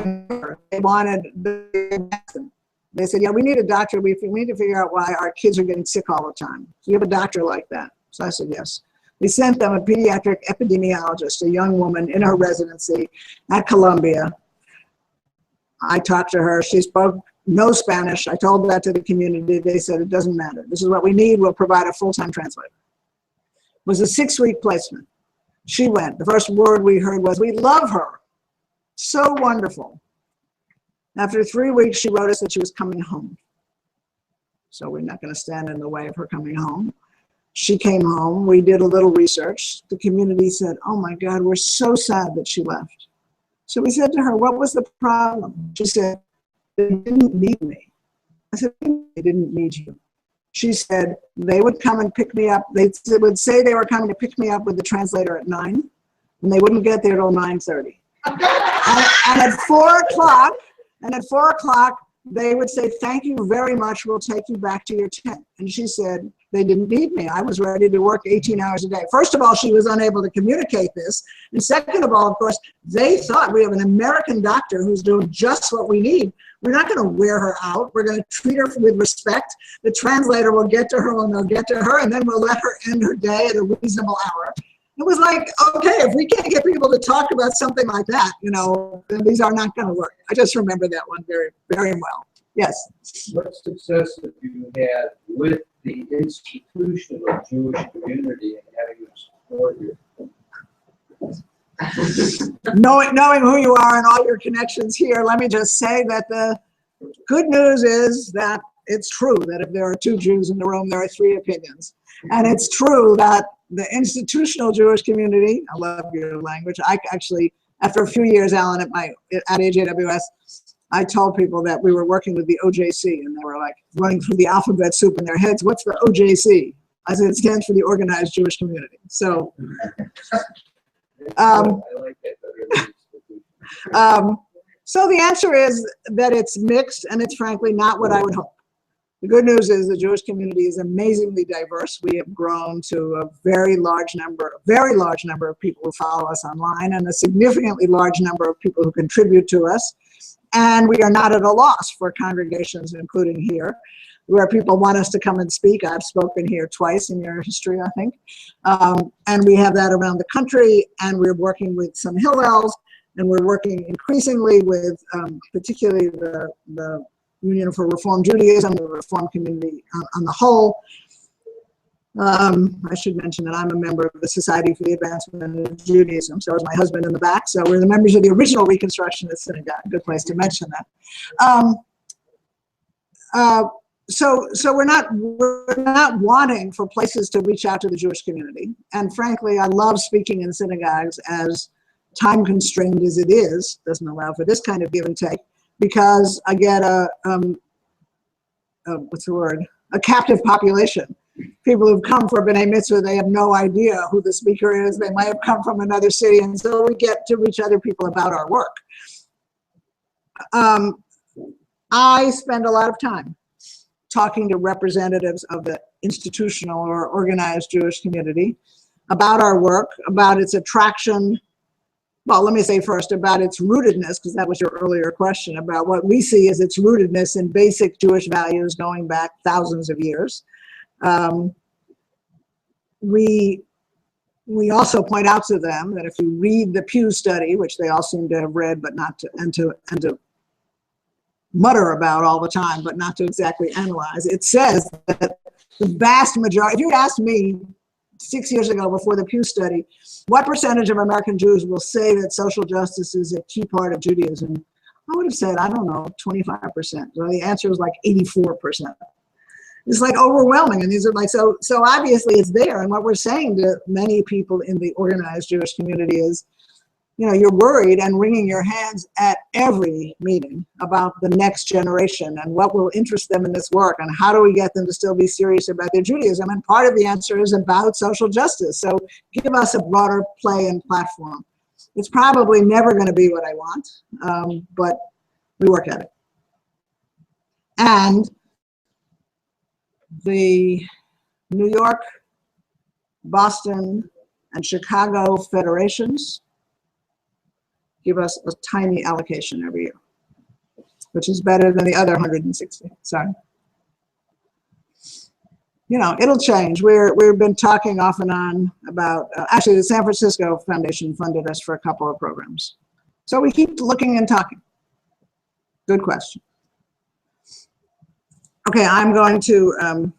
they wanted, they said, yeah, we need a doctor, we need to figure out why our kids are getting sick all the time. So you have a doctor like that? So I said, yes. We sent them a pediatric epidemiologist, a young woman in her residency at Columbia. I talked to her, she spoke no Spanish. I told that to the community. They said, it doesn't matter. This is what we need. We'll provide a full-time translator. It was a 6-week placement. She went. The first word we heard was, we love her. So wonderful. After 3 weeks, she wrote us that she was coming home. So we're not going to stand in the way of her coming home. She came home. We did a little research. The community said, oh my God, we're so sad that she left. So we said to her, what was the problem? She said, they didn't need me. I said, they didn't need you. She said, they would come and pick me up. They would say they were coming to pick me up with the translator at 9, and they wouldn't get there till 9:30. And at 4 o'clock, they would say, thank you very much. We'll take you back to your tent. And she said, they didn't need me. I was ready to work 18 hours a day. First of all, she was unable to communicate this. And second of all, of course, they thought we have an American doctor who's doing just what we need. We're not going to wear her out. We're going to treat her with respect. The translator will get to her when they'll get to her, and then we'll let her end her day at a reasonable hour. It was like, okay, if we can't get people to talk about something like that, you know, then these are not going to work. I just remember that one very, very well. Yes. What success have you had with the institutional Jewish community and having them support you? Knowing who you are and all your connections here, let me just say that the good news is that it's true that if there are 2 Jews in the room, there are 3 opinions. And it's true that the institutional Jewish community, I love your language, I actually, after a few years, Alan, at AJWS, I told people that we were working with the OJC, and they were like running through the alphabet soup in their heads. What's the OJC? I said, it stands for the Organized Jewish Community. So, I like that. so the answer is that it's mixed, and it's frankly not what I would hope. The good news is the Jewish community is amazingly diverse. We have grown to a very large number of people who follow us online, and a significantly large number of people who contribute to us. And we are not at a loss for congregations, including here, where people want us to come and speak. I've spoken here twice in your history, I think. And we have that around the country, and we're working with some Hillels, and we're working increasingly with particularly the Union for Reform Judaism, the Reform community on the whole. I should mention that I'm a member of the Society for the Advancement of Judaism, so is my husband in the back. So we're the members of the original Reconstructionist Synagogue. Good place to mention that. So we're not wanting for places to reach out to the Jewish community. And frankly, I love speaking in synagogues, as time constrained as it is, doesn't allow for this kind of give and take, because I get a captive population. people who've come for a B'nai Mitzvah, they have no idea who the speaker is. They might have come from another city, and so we get to reach other people about our work. I spend a lot of time talking to representatives of the institutional or organized Jewish community about our work, about its attraction. Well, let me say first about its rootedness, because that was your earlier question, about what we see as its rootedness in basic Jewish values going back thousands of years. We also point out to them that if you read the Pew study, which they all seem to have read, but not to, and to mutter about all the time, but not to exactly analyze, it says that the vast majority, if you asked me 6 years ago before the Pew study, what percentage of American Jews will say that social justice is a key part of Judaism? I would have said, I don't know, 25%. So the answer was like 84%. It's like overwhelming. And these are like, so obviously it's there. And what we're saying to many people in the organized Jewish community is, you know, you're worried and wringing your hands at every meeting about the next generation and what will interest them in this work and how do we get them to still be serious about their Judaism. And part of the answer is about social justice. So give us a broader play and platform. It's probably never going to be what I want, but we work at it. And the New York, Boston, and Chicago federations give us a tiny allocation every year, which is better than the other 160. Sorry. You know, it'll change. We've been talking off and on about, actually the San Francisco Foundation funded us for a couple of programs. So we keep looking and talking. Good question. Okay, I'm going to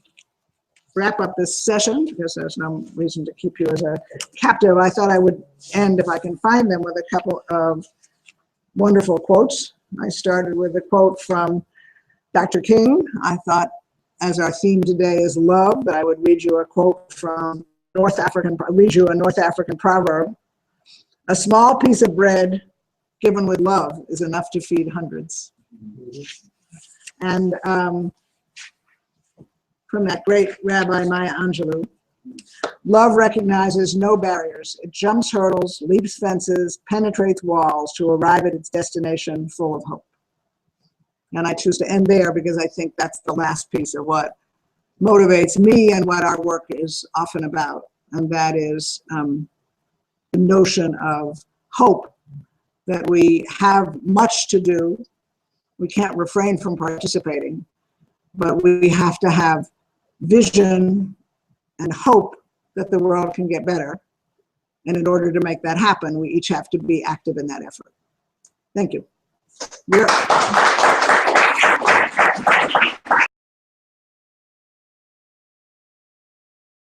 wrap up this session because there's no reason to keep you as a captive. I thought I would end, if I can find them, with a couple of wonderful quotes. I started with a quote from Dr. King. I thought, as our theme today is love, that I would read you a quote from a North African proverb. A small piece of bread given with love is enough to feed hundreds. And from that great Rabbi Maya Angelou, love recognizes no barriers. It jumps hurdles, leaps fences, penetrates walls to arrive at its destination full of hope. And I choose to end there because I think that's the last piece of what motivates me and what our work is often about. And that is the notion of hope, that we have much to do. We can't refrain from participating, but we have to have vision and hope that the world can get better. And in order to make that happen, we each have to be active in that effort. Thank you.